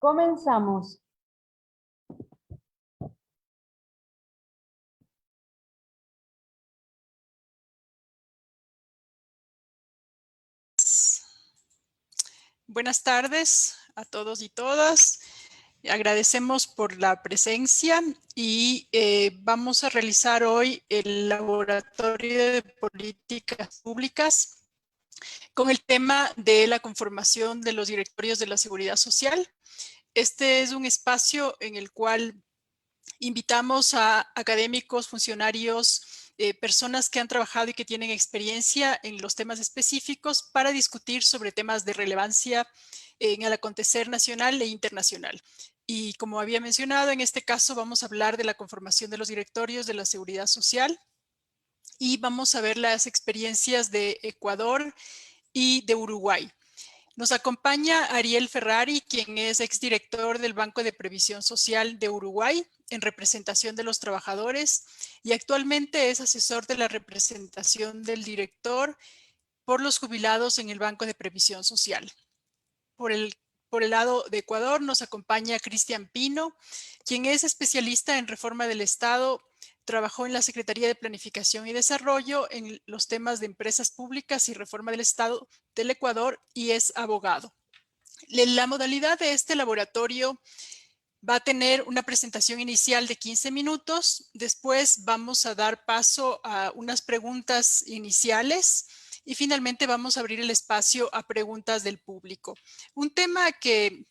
Comenzamos. Buenas tardes a todos y todas. Agradecemos por la presencia y vamos a realizar hoy el Laboratorio de Políticas Públicas con el tema de la conformación de los directorios de la Seguridad Social. Este es un espacio en el cual invitamos a académicos, funcionarios, personas que han trabajado y que tienen experiencia en los temas específicos para discutir sobre temas de relevancia en el acontecer nacional e internacional. Y como había mencionado, en este caso vamos a hablar de la conformación de los directorios de la Seguridad Social y vamos a ver las experiencias de Ecuador y de Uruguay. Nos acompaña Ariel Ferrari, quien es exdirector del Banco de Previsión Social de Uruguay, en representación de los trabajadores, y actualmente es asesor de la representación del director por los jubilados en el Banco de Previsión Social. Por el lado de Ecuador nos acompaña Cristian Pino, quien es especialista en reforma del Estado. Trabajó en la Secretaría de Planificación y Desarrollo en los temas de empresas públicas y reforma del Estado del Ecuador y es abogado. La modalidad de este laboratorio va a tener una presentación inicial de 15 minutos. Después vamos a dar paso a unas preguntas iniciales y finalmente vamos a abrir el espacio a preguntas del público. Un tema que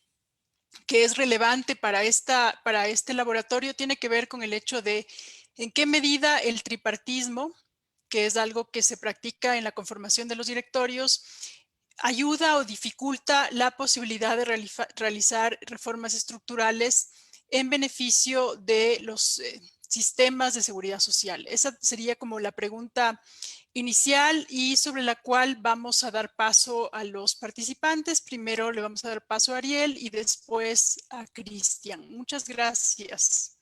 es relevante para este laboratorio tiene que ver con el hecho de en qué medida el tripartismo, que es algo que se practica en la conformación de los directorios, ayuda o dificulta la posibilidad de realizar reformas estructurales en beneficio de los sistemas de seguridad social. Esa sería como la pregunta inicial y sobre la cual vamos a dar paso a los participantes. Primero le vamos a dar paso a Ariel y después a Cristian. Muchas gracias.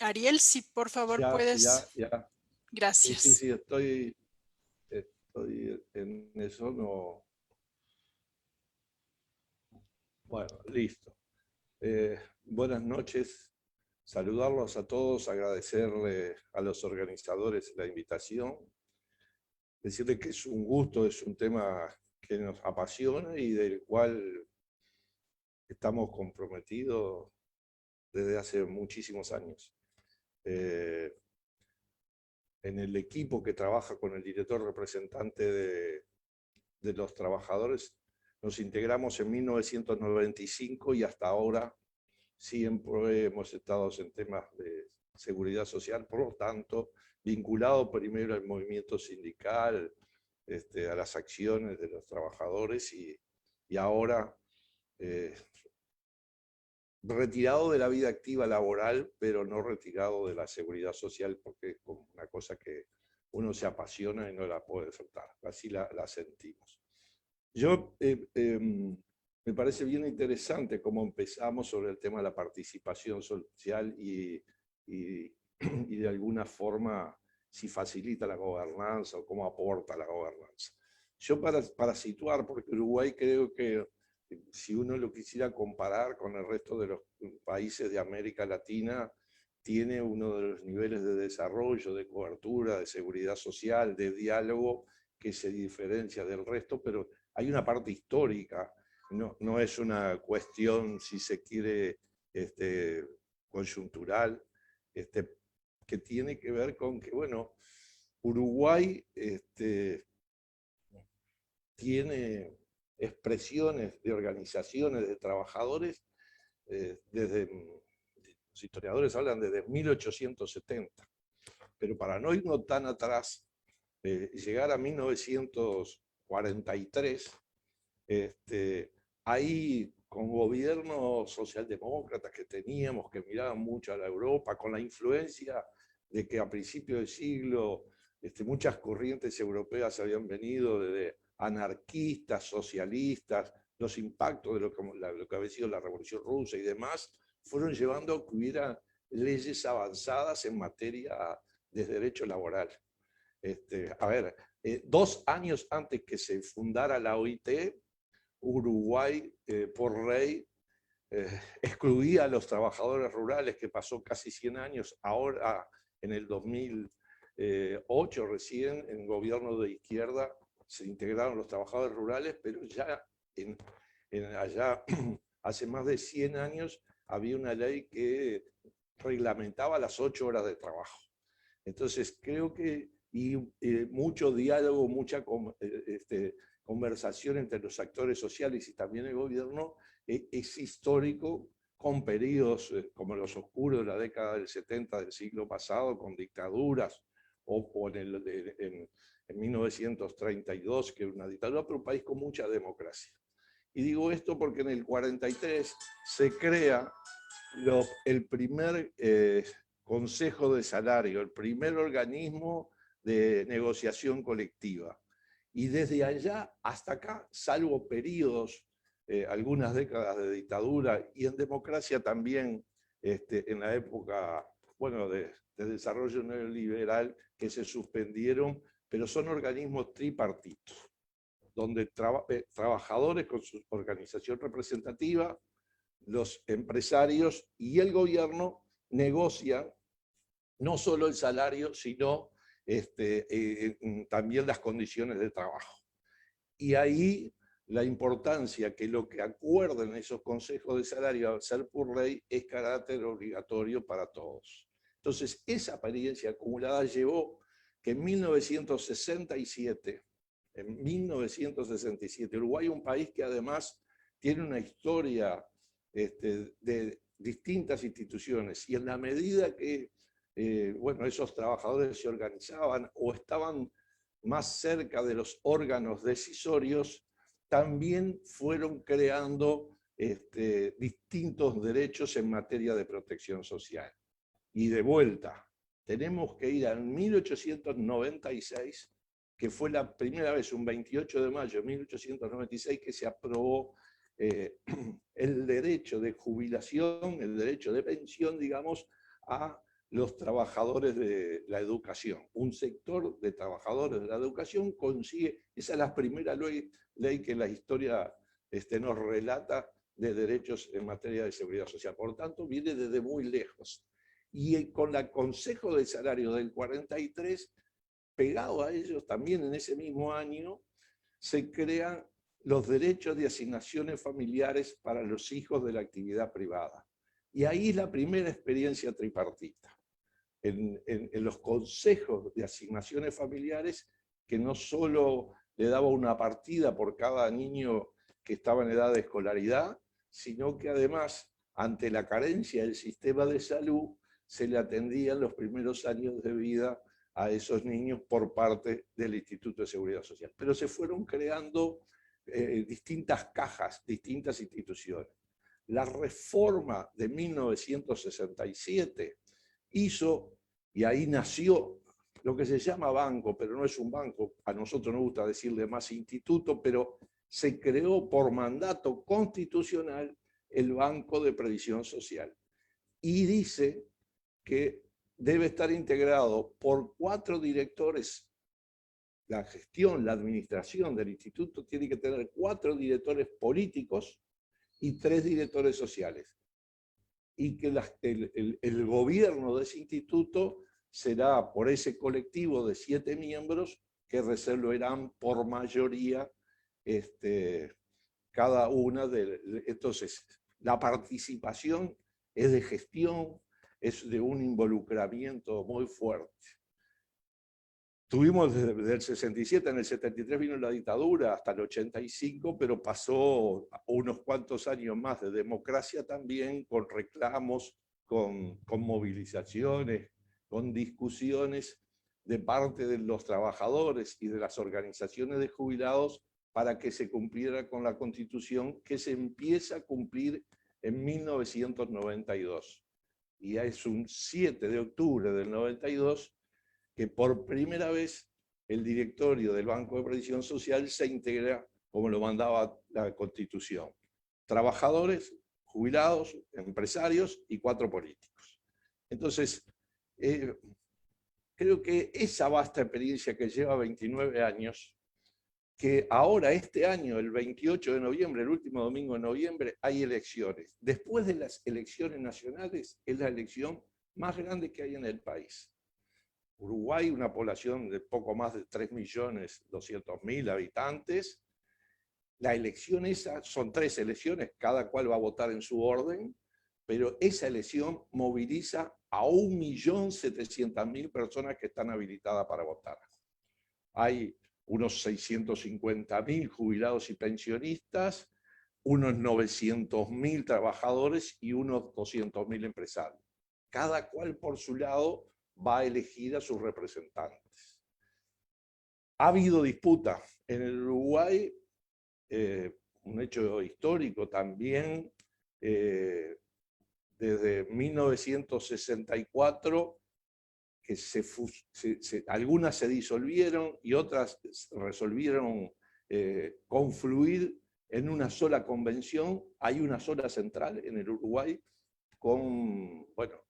Ariel, si por favor puedes. Ya. Gracias. Sí, estoy en eso, no. Bueno, listo. Buenas noches, saludarlos a todos, agradecerle a los organizadores la invitación, decirles que es un gusto, es un tema que nos apasiona y del cual estamos comprometidos desde hace muchísimos años. En el equipo que trabaja con el director representante de los trabajadores, nos integramos en 1995 y hasta ahora siempre hemos estado en temas de seguridad social, por lo tanto, vinculado primero al movimiento sindical, a las acciones de los trabajadores y ahora retirado de la vida activa laboral, pero no retirado de la seguridad social, porque es como una cosa que uno se apasiona y no la puede soltar. Así la sentimos. Yo me parece bien interesante cómo empezamos sobre el tema de la participación social y de alguna forma si facilita la gobernanza o cómo aporta la gobernanza. Yo para situar, porque Uruguay creo que si uno lo quisiera comparar con el resto de los países de América Latina, tiene uno de los niveles de desarrollo, de cobertura, de seguridad social, de diálogo que se diferencia del resto, pero hay una parte histórica, no es una cuestión, si se quiere, coyuntural, que tiene que ver con que, bueno, Uruguay tiene expresiones de organizaciones de trabajadores desde, los historiadores hablan desde 1870, pero para no irnos tan atrás, llegar a 1943, ahí con gobiernos socialdemócratas que teníamos, que miraban mucho a la Europa, con la influencia de que a principios del siglo muchas corrientes europeas habían venido desde anarquistas, socialistas, los impactos de lo que había sido la Revolución Rusa y demás, fueron llevando a que hubiera leyes avanzadas en materia de derecho laboral. A ver, 2 años antes que se fundara la OIT, Uruguay, por ley, excluía a los trabajadores rurales, que pasó casi 100 años. Ahora, en el 2008 recién, en gobierno de izquierda, se integraron los trabajadores rurales, pero ya allá hace más de 100 años había una ley que reglamentaba las 8 horas de trabajo. Entonces creo que mucho diálogo, mucha conversación entre los actores sociales y también el gobierno es histórico, con periodos como los oscuros de la década del 70 del siglo pasado, con dictaduras, o en 1932, que era una dictadura, pero un país con mucha democracia. Y digo esto porque en el 43 se crea el primer Consejo de Salario, el primer organismo de negociación colectiva. Y desde allá hasta acá, salvo periodos, algunas décadas de dictadura y en democracia también, en la época, bueno, de desarrollo neoliberal, que se suspendieron, pero son organismos tripartitos, donde trabajadores con su organización representativa, los empresarios y el gobierno negocian no solo el salario, sino también las condiciones de trabajo. Y ahí la importancia que lo que acuerden esos consejos de salario al ser por ley es carácter obligatorio para todos. Entonces, esa experiencia acumulada llevó que en 1967, Uruguay, un país que además tiene una historia de distintas instituciones, y en la medida que bueno, esos trabajadores se organizaban o estaban más cerca de los órganos decisorios, también fueron creando distintos derechos en materia de protección social. Y de vuelta, tenemos que ir al 1896, que fue la primera vez, un 28 de mayo de 1896, que se aprobó el derecho de jubilación, el derecho de pensión, digamos, a los trabajadores de la educación. Un sector de trabajadores de la educación consigue, esa es la primera ley que la historia nos relata de derechos en materia de seguridad social. Por tanto, viene desde muy lejos. Y con el Consejo de Salario del 43, pegado a ellos, también en ese mismo año, se crean los derechos de asignaciones familiares para los hijos de la actividad privada. Y ahí es la primera experiencia tripartita. En los consejos de asignaciones familiares, que no solo le daba una partida por cada niño que estaba en edad de escolaridad, sino que además, ante la carencia del sistema de salud, se le atendían los primeros años de vida a esos niños por parte del Instituto de Seguridad Social. Pero se fueron creando distintas cajas, distintas instituciones. La reforma de 1967 hizo, y ahí nació lo que se llama banco, pero no es un banco, a nosotros nos gusta decirle más instituto, pero se creó por mandato constitucional el Banco de Previsión Social. Y dice que debe estar integrado por 4 directores. La gestión, la administración del instituto tiene que tener 4 directores políticos y 3 directores sociales. Y que el gobierno de ese instituto será por ese colectivo de 7 miembros que resolverán por mayoría cada una de... Entonces, la participación es de gestión, es de un involucramiento muy fuerte. Tuvimos desde el 67, en el 73 vino la dictadura, hasta el 85, pero pasó unos cuantos años más de democracia también, con reclamos, con movilizaciones, con discusiones de parte de los trabajadores y de las organizaciones de jubilados para que se cumpliera con la Constitución, que se empieza a cumplir en 1992. Y es un 7 de octubre del 92 que por primera vez el directorio del Banco de Previsión Social se integra como lo mandaba la Constitución. Trabajadores, jubilados, empresarios y 4 políticos. Entonces, creo que esa vasta experiencia que lleva 29 años, que ahora este año, el 28 de noviembre, el último domingo de noviembre, hay elecciones. Después de las elecciones nacionales, es la elección más grande que hay en el país. Uruguay, una población de poco más de 3.200.000 habitantes. La elección esa, son 3 elecciones, cada cual va a votar en su orden, pero esa elección moviliza a 1.700.000 personas que están habilitadas para votar. Hay unos 650.000 jubilados y pensionistas, unos 900.000 trabajadores y unos 200.000 empresarios. Cada cual por su lado va a elegir a sus representantes. Ha habido disputa en el Uruguay, un hecho histórico también, desde 1964, que algunas se disolvieron y otras resolvieron confluir en una sola convención. Hay una sola central en el Uruguay con, bueno,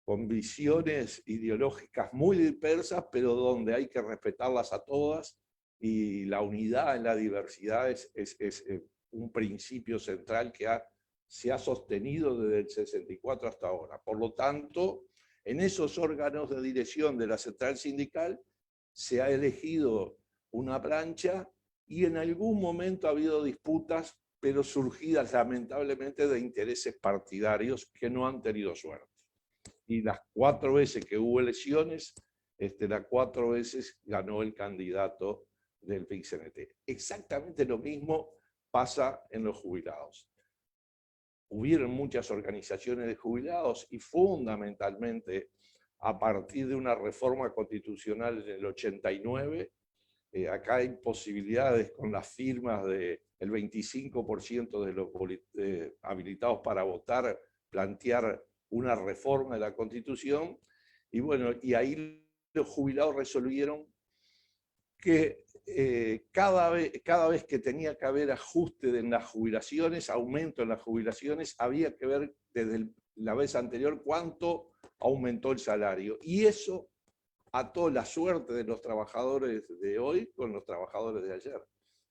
con visiones ideológicas muy dispersas, pero donde hay que respetarlas a todas, y la unidad en la diversidad es un principio central que se ha sostenido desde el 64 hasta ahora. Por lo tanto, en esos órganos de dirección de la central sindical se ha elegido una plancha y en algún momento ha habido disputas, pero surgidas lamentablemente de intereses partidarios que no han tenido suerte. Y las 4 veces que hubo elecciones, las 4 veces ganó el candidato del PIT-CNT. Exactamente lo mismo pasa en los jubilados. Hubieron muchas organizaciones de jubilados y fundamentalmente a partir de una reforma constitucional en el 89, acá hay posibilidades con las firmas del 25% de los habilitados para votar, plantear una reforma de la Constitución, y bueno, y ahí los jubilados resolvieron que cada vez que tenía que haber ajuste en las jubilaciones, aumento en las jubilaciones, había que ver desde la vez anterior cuánto aumentó el salario. Y eso ató la suerte de los trabajadores de hoy con los trabajadores de ayer.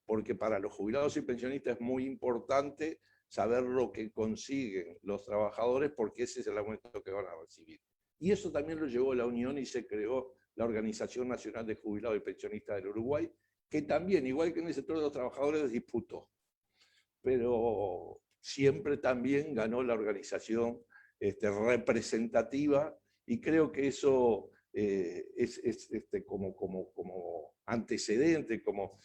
Porque para los jubilados y pensionistas es muy importante saber lo que consiguen los trabajadores, porque ese es el aumento que van a recibir. Y eso también lo llevó la Unión y se creó la Organización Nacional de Jubilados y Pensionistas del Uruguay, que también, igual que en el sector de los trabajadores, disputó. Pero siempre también ganó la organización representativa, y creo que eso es como antecedente, como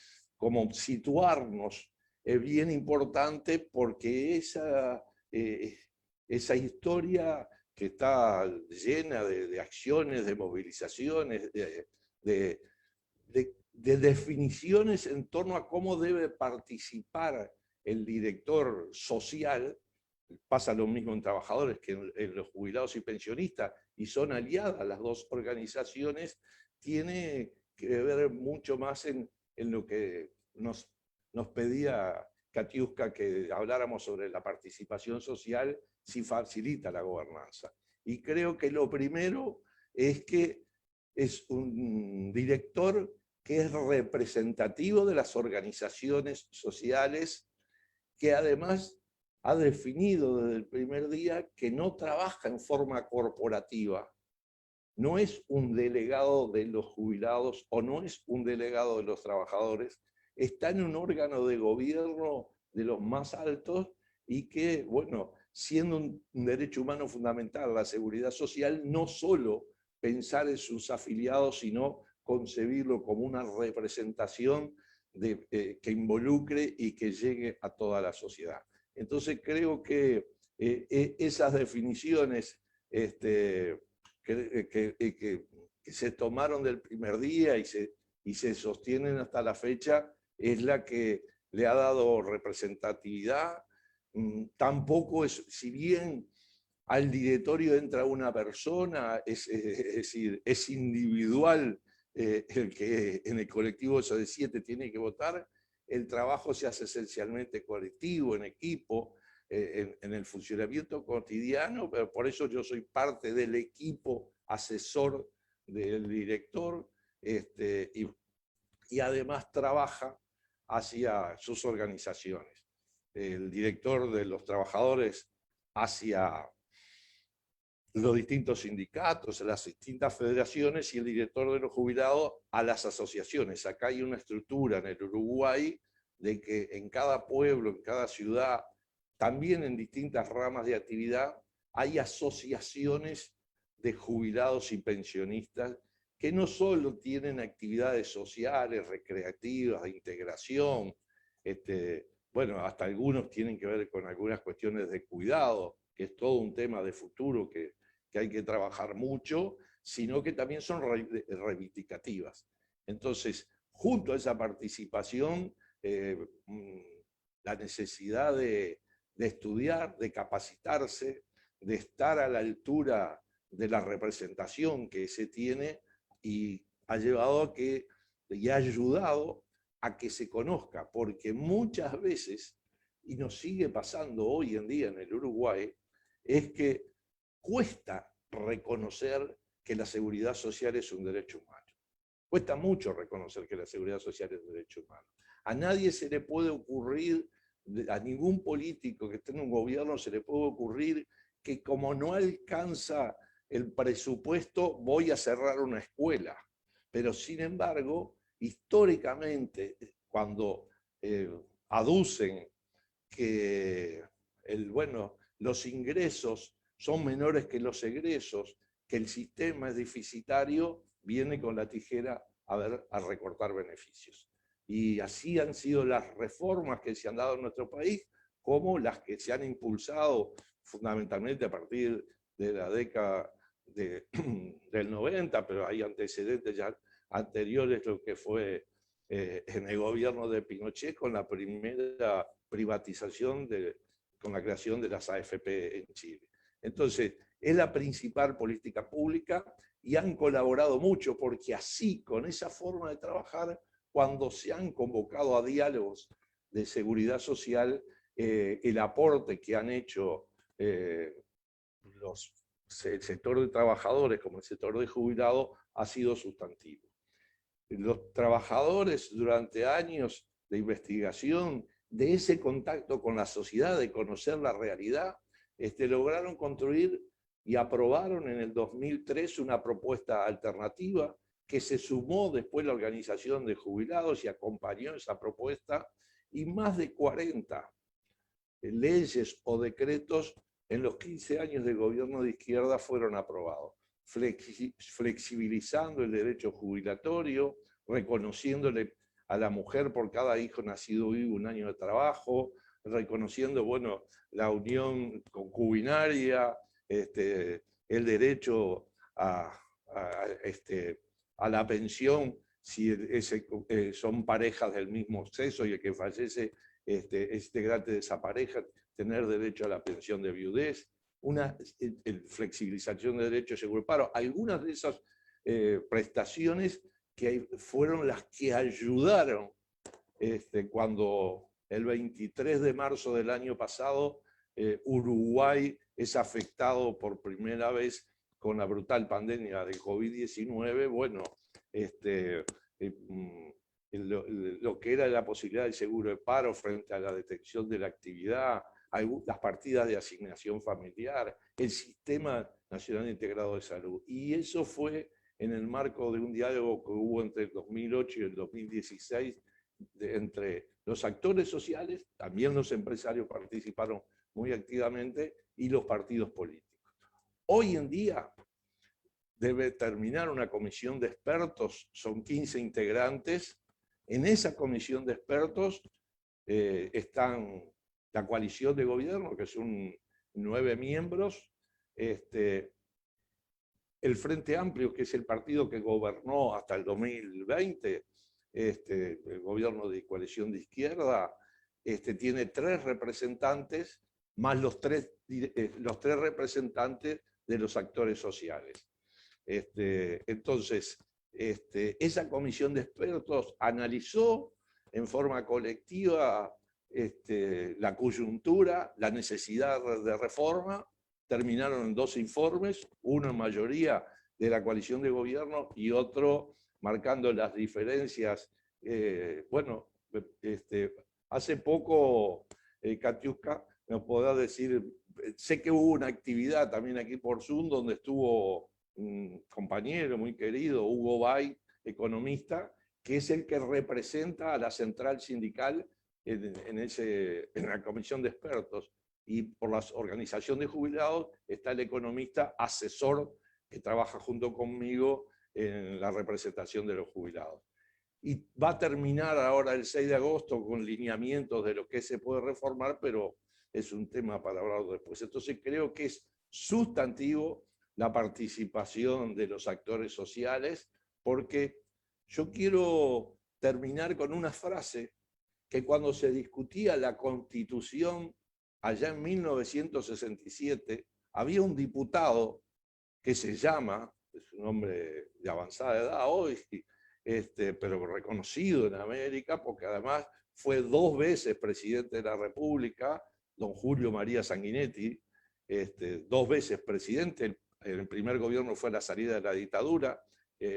situarnos, es bien importante, porque esa historia que está llena de acciones, de movilizaciones, de definiciones en torno a cómo debe participar el director social. Pasa lo mismo en trabajadores que en los jubilados y pensionistas, y son aliadas las dos organizaciones. Tiene que ver mucho más en lo que nos pedía Katiuska, que habláramos sobre la participación social, si facilita la gobernanza. Y creo que lo primero es que es un director que es representativo de las organizaciones sociales, que además ha definido desde el primer día que no trabaja en forma corporativa. No es un delegado de los jubilados o no es un delegado de los trabajadores. Está en un órgano de gobierno de los más altos, y que, bueno, siendo un derecho humano fundamental, la seguridad social, no solo pensar en sus afiliados, sino concebirlo como una representación que involucre y que llegue a toda la sociedad. Entonces creo que esas definiciones que se tomaron del primer día y se sostienen hasta la fecha, es la que le ha dado representatividad. Tampoco es, si bien al directorio entra una persona, es decir, es individual el que en el colectivo de 7 tiene que votar, el trabajo se hace esencialmente colectivo, en equipo. en el funcionamiento cotidiano, pero por eso yo soy parte del equipo asesor del director, y además trabaja hacia sus organizaciones. El director de los trabajadores hacia los distintos sindicatos, las distintas federaciones, y el director de los jubilados a las asociaciones. Acá hay una estructura en el Uruguay de que en cada pueblo, en cada ciudad, también en distintas ramas de actividad, hay asociaciones de jubilados y pensionistas que no solo tienen actividades sociales, recreativas, de integración, bueno, hasta algunos tienen que ver con algunas cuestiones de cuidado, que es todo un tema de futuro que hay que trabajar mucho, sino que también son reivindicativas. Entonces, junto a esa participación, la necesidad de estudiar, de capacitarse, de estar a la altura de la representación que se tiene, y ha llevado a que, y ha ayudado a que se conozca, porque muchas veces, y nos sigue pasando hoy en día en el Uruguay, es que cuesta reconocer que la seguridad social es un derecho humano. Cuesta mucho reconocer que la seguridad social es un derecho humano. A nadie se le puede ocurrir, a ningún político que esté en un gobierno se le puede ocurrir que como no alcanza el presupuesto voy a cerrar una escuela. Pero sin embargo, históricamente, cuando aducen que los ingresos son menores que los egresos, que el sistema es deficitario, viene con la tijera a recortar beneficios. Y así han sido las reformas que se han dado en nuestro país, como las que se han impulsado fundamentalmente a partir de la década del 90, pero hay antecedentes ya anteriores, lo que fue en el gobierno de Pinochet, con la primera privatización, con la creación de las AFP en Chile. Entonces, es la principal política pública y han colaborado mucho, porque así, con esa forma de trabajar, cuando se han convocado a diálogos de seguridad social, el aporte que han hecho el sector de trabajadores como el sector de jubilados ha sido sustantivo. Los trabajadores, durante años de investigación, de ese contacto con la sociedad, de conocer la realidad, lograron construir y aprobaron en el 2003 una propuesta alternativa que se sumó después la organización de jubilados y acompañó esa propuesta, y más de 40 leyes o decretos en los 15 años de gobierno de izquierda fueron aprobados, flexibilizando el derecho jubilatorio, reconociéndole a la mujer por cada hijo nacido vivo un año de trabajo, reconociendo, bueno, la unión concubinaria, el derecho a la pensión si son parejas del mismo sexo y el que fallece es integrante de esa pareja, tener derecho a la pensión de viudez, flexibilización de derechos de seguro de paro. Algunas de esas prestaciones que fueron las que ayudaron cuando el 23 de marzo del año pasado Uruguay es afectado por primera vez con la brutal pandemia del COVID-19, bueno, lo que era la posibilidad del seguro de paro frente a la detección de la actividad, las partidas de asignación familiar, el Sistema Nacional Integrado de Salud. Y eso fue en el marco de un diálogo que hubo entre el 2008 y el 2016 entre los actores sociales, también los empresarios participaron muy activamente, y los partidos políticos. Hoy en día debe terminar una comisión de expertos, son 15 integrantes. En esa comisión de expertos están la coalición de gobierno, que son 9 miembros, el Frente Amplio, que es el partido que gobernó hasta el 2020, el gobierno de coalición de izquierda, tiene 3 representantes, más los tres representantes de los actores sociales. Entonces, esa comisión de expertos analizó en forma colectiva la coyuntura, la necesidad de reforma, terminaron en 2 informes, uno en mayoría de la coalición de gobierno y otro marcando las diferencias. Bueno, hace poco, Katiuska, nos podrá decir, sé que hubo una actividad también aquí por Zoom donde estuvo un compañero muy querido, Hugo Bay, economista, que es el que representa a la central sindical en la comisión de expertos, y por la organización de jubilados está el economista asesor que trabaja junto conmigo en la representación de los jubilados. Y va a terminar ahora el 6 de agosto con lineamientos de lo que se puede reformar, pero es un tema para hablar después. Entonces creo que es sustantivo la participación de los actores sociales, porque yo quiero terminar con una frase que cuando se discutía la Constitución allá en 1967, había un diputado que se llama, es un hombre de avanzada edad hoy, pero reconocido en América, porque además fue 2 veces presidente de la República, don Julio María Sanguinetti, 2 veces presidente, el primer gobierno fue la salida de la dictadura,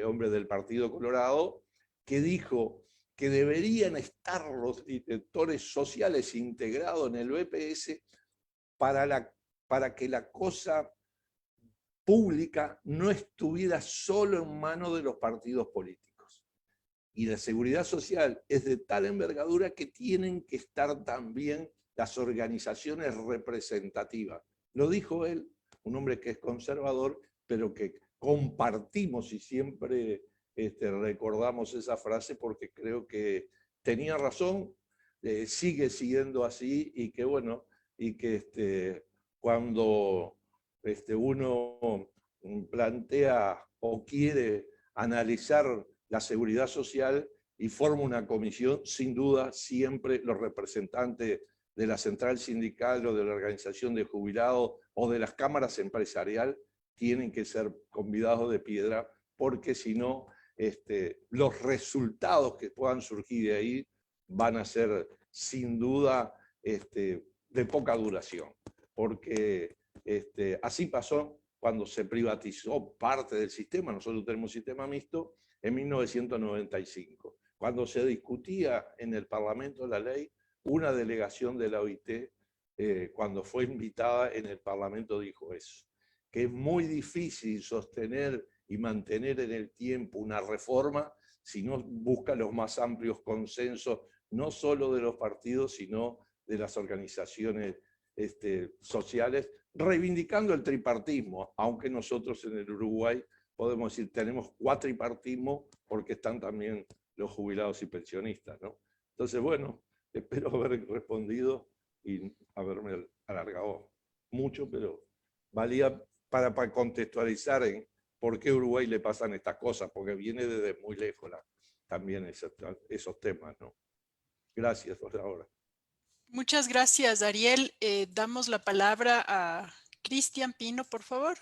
hombre del Partido Colorado, que dijo que deberían estar los directores sociales integrados en el BPS para que la cosa pública no estuviera solo en manos de los partidos políticos. Y la seguridad social es de tal envergadura que tienen que estar también las organizaciones representativas. Lo dijo él, un hombre que es conservador, pero que compartimos y siempre recordamos esa frase porque creo que tenía razón, sigue siendo así, y que bueno, y que cuando uno plantea o quiere analizar la seguridad social y forma una comisión, sin duda siempre los representantes de la central sindical o de la organización de jubilados o de las cámaras empresariales tienen que ser convidados de piedra, porque si no, los resultados que puedan surgir de ahí van a ser sin duda de poca duración, porque así pasó cuando se privatizó parte del sistema. Nosotros tenemos un sistema mixto en 1995. Cuando se discutía en el Parlamento la ley, una delegación de la OIT, cuando fue invitada en el Parlamento, dijo eso, que es muy difícil sostener y mantener en el tiempo una reforma si no busca los más amplios consensos, no solo de los partidos, sino de las organizaciones sociales, reivindicando el tripartismo, aunque nosotros en el Uruguay podemos decir tenemos cuatripartismo porque están también los jubilados y pensionistas, ¿no? Entonces, bueno, espero haber respondido y haberme alargado mucho, pero valía para contextualizar en por qué a Uruguay le pasan estas cosas, porque viene desde muy lejos también esos temas, ¿no? Gracias por ahora. Muchas gracias, Ariel. Damos la palabra a Cristian Pino, por favor.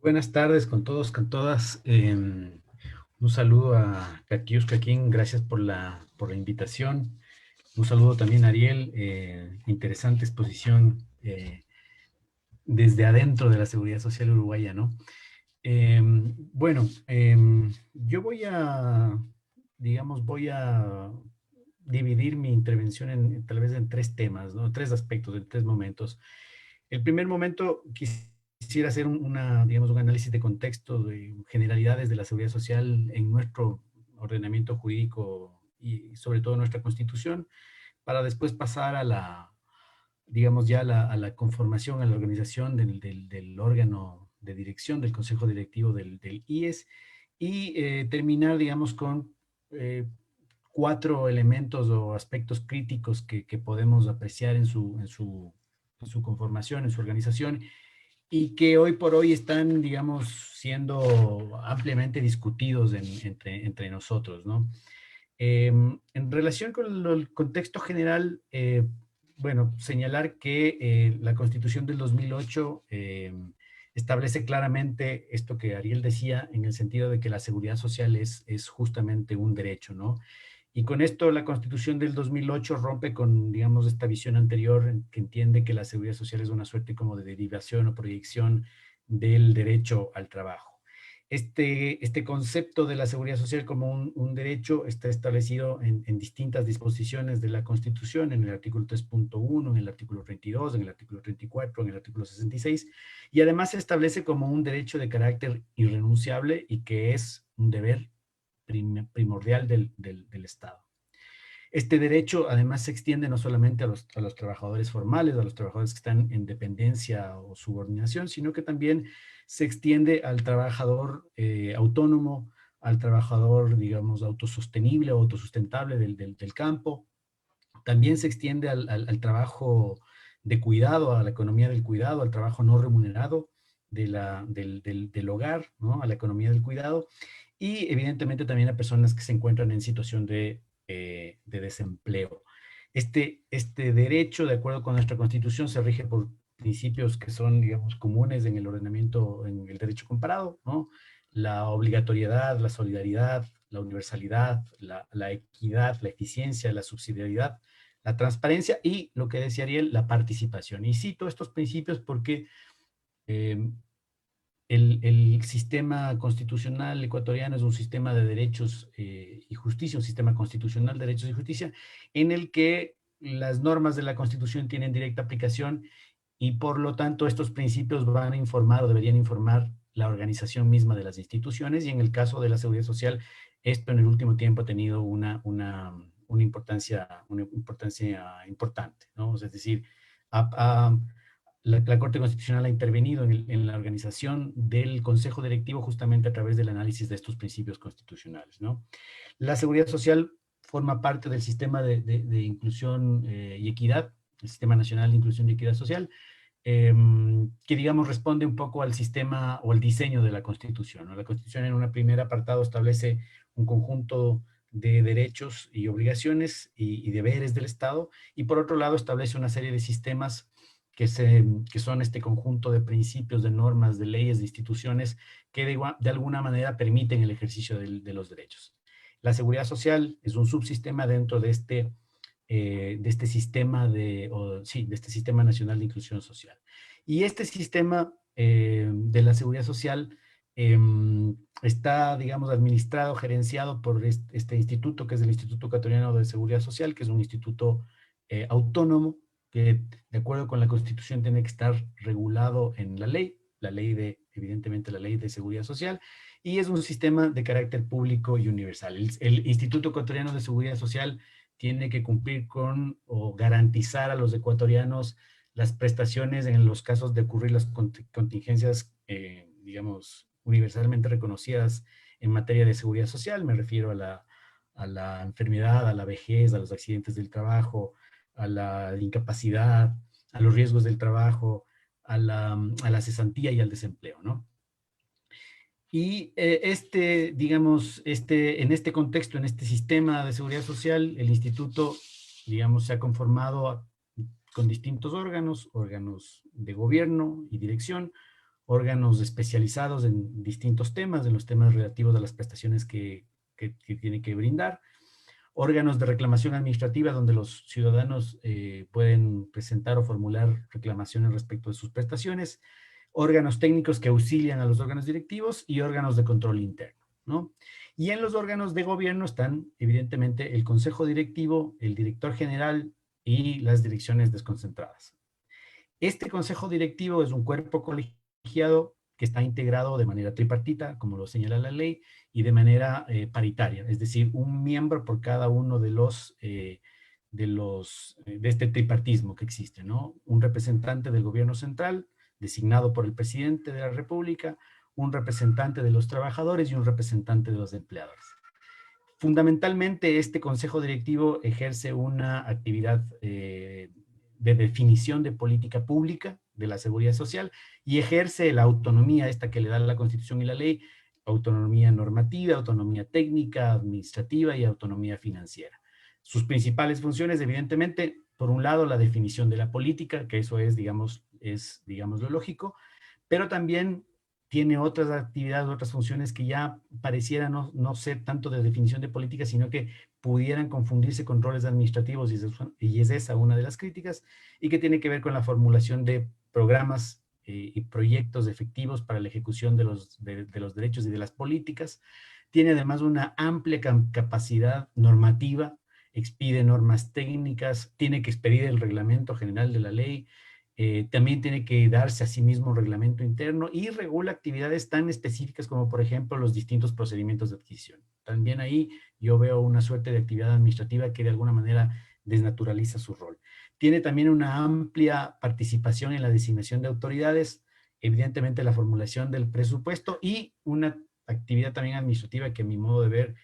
Buenas tardes con todos, con todas. Un saludo a Katiuska King, gracias por la invitación. Un saludo también a Ariel, interesante exposición desde adentro de la seguridad social uruguaya, ¿no? Bueno, yo voy a dividir mi intervención tal vez en 3 temas, ¿no? 3 aspectos, en 3 momentos. El primer momento quisiera hacer un análisis de contexto, de generalidades de la seguridad social en nuestro ordenamiento jurídico y sobre todo nuestra Constitución, para después pasar a la conformación, a la organización del órgano de dirección, del consejo directivo del IES, y terminar, con 4 elementos o aspectos críticos que podemos apreciar en su conformación, en su organización, y que hoy por hoy están, siendo ampliamente discutidos entre nosotros, ¿no? En relación con el contexto general, bueno, señalar que la Constitución del 2008 establece claramente esto que Ariel decía, en el sentido de que la seguridad social es justamente un derecho, ¿no? Y con esto la Constitución del 2008 rompe con, digamos, esta visión anterior que entiende que la seguridad social es una suerte como de derivación o proyección del derecho al trabajo. Este concepto de la seguridad social como un derecho está establecido en distintas disposiciones de la Constitución, en el artículo 3.1, en el artículo 32, en el artículo 34, en el artículo 66, y además se establece como un derecho de carácter irrenunciable y que es un deber primordial del Estado. Este derecho además se extiende no solamente a los trabajadores formales, a los trabajadores que están en dependencia o subordinación, sino que también se extiende al trabajador autónomo, al trabajador, digamos, autosostenible o autosustentable del campo. También se extiende al trabajo de cuidado, a la economía del cuidado, al trabajo no remunerado del hogar, ¿no? A la economía del cuidado. Y evidentemente también a personas que se encuentran en situación de desempleo. Este derecho, de acuerdo con nuestra Constitución, se rige por principios que son, digamos, comunes en el ordenamiento, en el derecho comparado, ¿no? La obligatoriedad, la solidaridad, la universalidad, la equidad, la eficiencia, la subsidiariedad, la transparencia y, lo que decía Ariel, la participación. Y cito estos principios porque eh, el sistema constitucional ecuatoriano es un sistema de derechos y justicia, un sistema constitucional de derechos y justicia, en el que las normas de la Constitución tienen directa aplicación y por lo tanto estos principios van a informar o deberían informar la organización misma de las instituciones, y en el caso de la seguridad social, esto en el último tiempo ha tenido una importancia importante, ¿no? Es decir, ha, la Corte Constitucional ha intervenido en la organización del Consejo Directivo justamente a través del análisis de estos principios constitucionales, ¿no? La seguridad social forma parte del sistema de inclusión y equidad, el Sistema Nacional de Inclusión y Equidad Social, que digamos responde un poco al sistema o al diseño de la Constitución, ¿no? La Constitución en un primer apartado establece un conjunto de derechos y obligaciones y deberes del Estado, y por otro lado establece una serie de sistemas que son este conjunto de principios, de normas, de leyes, de instituciones que de alguna manera permiten el ejercicio de los derechos. La seguridad social es un subsistema dentro de este sistema de este Sistema Nacional de Inclusión Social. Y este sistema de la seguridad social está, digamos, administrado, gerenciado por este instituto, que es el Instituto Ecuatoriano de Seguridad Social, que es un instituto autónomo, que de acuerdo con la Constitución tiene que estar regulado en la ley evidentemente la ley de seguridad social, y es un sistema de carácter público y universal. El Instituto Ecuatoriano de Seguridad Social tiene que cumplir con o garantizar a los ecuatorianos las prestaciones en los casos de ocurrir las contingencias, digamos, universalmente reconocidas en materia de seguridad social. Me refiero a la enfermedad, a la vejez, a los accidentes del trabajo, a la incapacidad, a los riesgos del trabajo, a la cesantía y al desempleo, ¿no? Y digamos, en este contexto, en este sistema de seguridad social, el instituto, digamos, se ha conformado con distintos órganos de gobierno y dirección, órganos especializados en distintos temas, en los temas relativos a las prestaciones que tiene que brindar, órganos de reclamación administrativa donde los ciudadanos pueden presentar o formular reclamaciones respecto de sus prestaciones, órganos técnicos que auxilian a los órganos directivos y órganos de control interno, ¿no? Y en los órganos de gobierno están, evidentemente, el consejo directivo, el director general y las direcciones desconcentradas. Este consejo directivo es un cuerpo colegiado que está integrado de manera tripartita, como lo señala la ley, y de manera paritaria, es decir, un miembro por cada uno de este tripartismo que existe, ¿no? Un representante del gobierno central, designado por el presidente de la República, un representante de los trabajadores y un representante de los empleadores. Fundamentalmente, este consejo directivo ejerce una actividad de definición de política pública de la seguridad social y ejerce la autonomía esta que le da la Constitución y la ley, autonomía normativa, autonomía técnica, administrativa y autonomía financiera. Sus principales funciones, evidentemente, por un lado, la definición de la política, que eso es, digamos, lo lógico, pero también tiene otras actividades, otras funciones que ya pareciera no ser tanto de definición de política, sino que pudieran confundirse con roles administrativos, y es esa una de las críticas, y que tiene que ver con la formulación de programas y proyectos efectivos para la ejecución de los derechos y de las políticas. Tiene además una amplia capacidad normativa, expide normas técnicas, tiene que expedir el reglamento general de la ley, también tiene que darse a sí mismo un reglamento interno y regula actividades tan específicas como, por ejemplo, los distintos procedimientos de adquisición. También ahí yo veo una suerte de actividad administrativa que de alguna manera desnaturaliza su rol. Tiene también una amplia participación en la designación de autoridades, evidentemente la formulación del presupuesto y una actividad también administrativa que a mi modo de ver,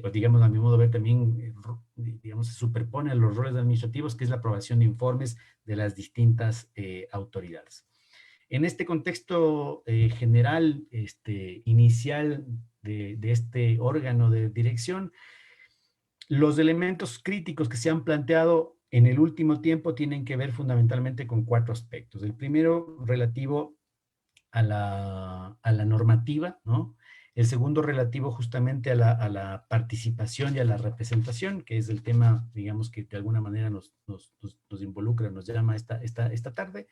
o digamos a mi modo de ver también, digamos, se superpone a los roles administrativos, que es la aprobación de informes de las distintas autoridades. En este contexto general, inicial de este órgano de dirección, los elementos críticos que se han planteado en el último tiempo tienen que ver fundamentalmente con 4 aspectos. El primero, relativo a la normativa, ¿no? El segundo, relativo justamente a la participación y a la representación, que es el tema, digamos, que de alguna manera nos involucra, nos llama esta tarde.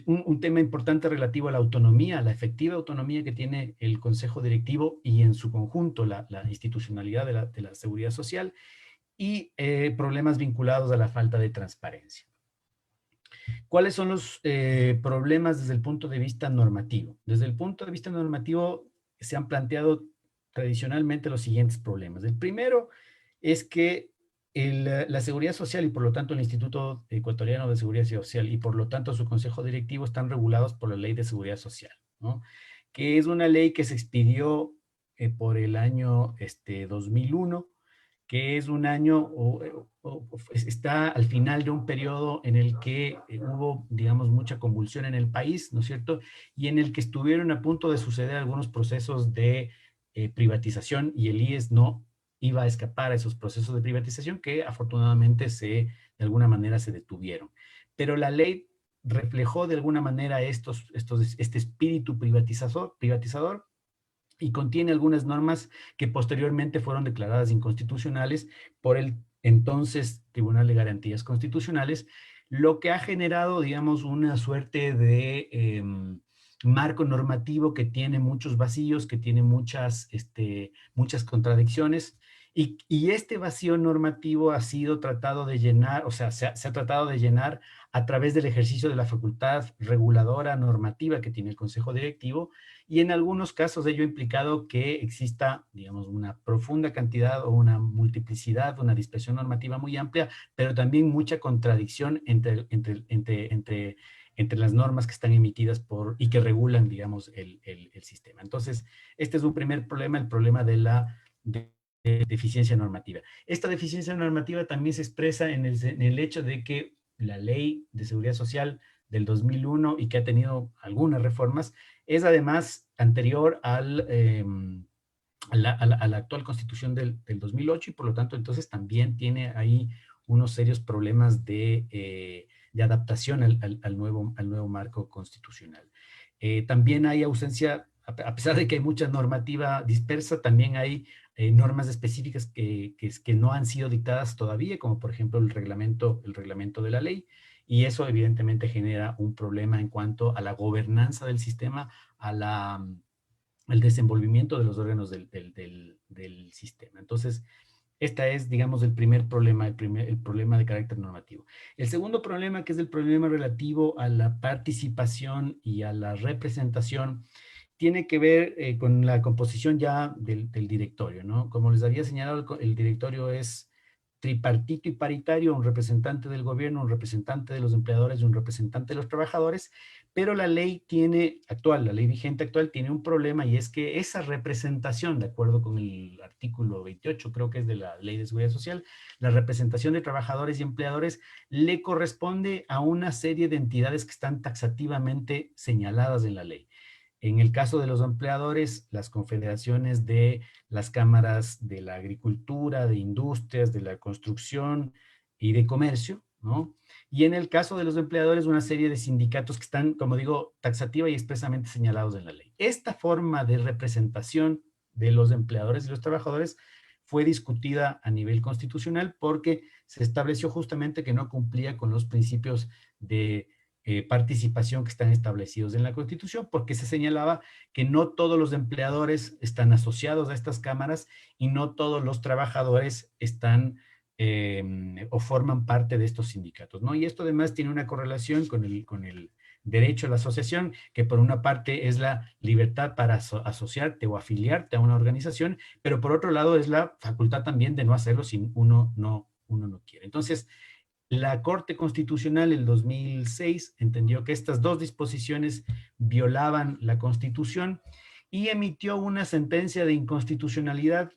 Un tema importante relativo a la autonomía, a la efectiva autonomía que tiene el Consejo Directivo y en su conjunto la institucionalidad de la seguridad social, y problemas vinculados a la falta de transparencia. ¿Cuáles son los problemas desde el punto de vista normativo? Desde el punto de vista normativo se han planteado tradicionalmente los siguientes problemas. El primero es que la seguridad social y por lo tanto el Instituto Ecuatoriano de Seguridad Social y por lo tanto su consejo directivo están regulados por la Ley de Seguridad Social, ¿no? Que es una ley que se expidió por el año 2001, que es un año, está al final de un periodo en el que hubo, digamos, mucha convulsión en el país, ¿no es cierto? Y en el que estuvieron a punto de suceder algunos procesos de privatización y el IES no iba a escapar a esos procesos de privatización que afortunadamente de alguna manera se detuvieron. Pero la ley reflejó de alguna manera este espíritu privatizador y contiene algunas normas que posteriormente fueron declaradas inconstitucionales por el entonces Tribunal de Garantías Constitucionales, lo que ha generado, digamos, una suerte de marco normativo que tiene muchos vacíos, que tiene muchas contradicciones, y este vacío normativo ha sido tratado de llenar, o sea, se ha tratado de llenar a través del ejercicio de la facultad reguladora normativa que tiene el Consejo Directivo, y en algunos casos ello ha implicado que exista, digamos, una profunda cantidad o una multiplicidad, una dispersión normativa muy amplia, pero también mucha contradicción entre las normas que están emitidas y que regulan, digamos, el sistema. Entonces, este es un primer problema, el problema de la deficiencia normativa. Esta deficiencia normativa también se expresa en el hecho de que la Ley de Seguridad Social del 2001 y que ha tenido algunas reformas, es además anterior a la actual Constitución del 2008 y por lo tanto entonces también tiene ahí unos serios problemas de adaptación al nuevo marco constitucional. También hay ausencia, a pesar de que hay mucha normativa dispersa, también hay normas específicas que no han sido dictadas todavía, como por ejemplo el reglamento de la ley, y eso evidentemente genera un problema en cuanto a la gobernanza del sistema, al desenvolvimiento de los órganos del sistema. Entonces, este es, digamos, el primer problema, el problema de carácter normativo. El segundo problema, que es el problema relativo a la participación y a la representación, tiene que ver con la composición ya del directorio, ¿no? Como les había señalado, el directorio es tripartito y paritario, un representante del gobierno, un representante de los empleadores y un representante de los trabajadores, pero la ley la ley vigente actual tiene un problema, y es que esa representación, de acuerdo con el artículo 28, creo que es de la Ley de Seguridad Social, la representación de trabajadores y empleadores le corresponde a una serie de entidades que están taxativamente señaladas en la ley. En el caso de los empleadores, las confederaciones de las cámaras de la agricultura, de industrias, de la construcción y de comercio, ¿no? Y en el caso de los empleadores, una serie de sindicatos que están, como digo, taxativa y expresamente señalados en la ley. Esta forma de representación de los empleadores y los trabajadores fue discutida a nivel constitucional porque se estableció justamente que no cumplía con los principios de participación que están establecidos en la Constitución, porque se señalaba que no todos los empleadores están asociados a estas cámaras y no todos los trabajadores están o forman parte de estos sindicatos, ¿no? Y esto además tiene una correlación con el derecho a la asociación, que por una parte es la libertad para asociarte o afiliarte a una organización, pero por otro lado es la facultad también de no hacerlo si uno no quiere. Entonces, la Corte Constitucional en 2006 entendió que estas dos disposiciones violaban la Constitución y emitió una sentencia de inconstitucionalidad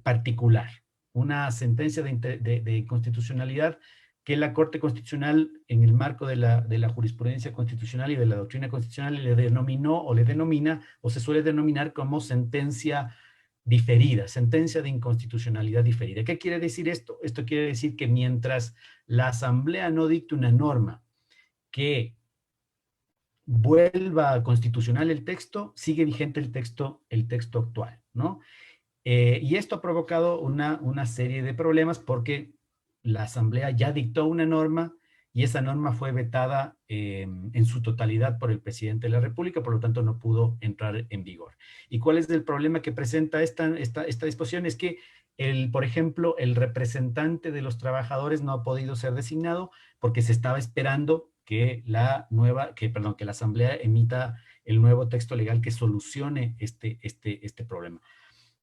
particular, una sentencia de inconstitucionalidad que la Corte Constitucional, en el marco de la jurisprudencia constitucional y de la doctrina constitucional, le denominó o le denomina o se suele denominar como sentencia diferida, sentencia de inconstitucionalidad diferida. ¿Qué quiere decir esto? Esto quiere decir que mientras la Asamblea no dicte una norma que vuelva constitucional el texto, sigue vigente el texto actual, ¿no? Y esto ha provocado una serie de problemas porque la Asamblea ya dictó una norma y esa norma fue vetada en su totalidad por el presidente de la República, por lo tanto no pudo entrar en vigor. ¿Y cuál es el problema que presenta esta disposición? Es que, por ejemplo, el representante de los trabajadores no ha podido ser designado porque se estaba esperando que la Asamblea emita el nuevo texto legal que solucione este problema.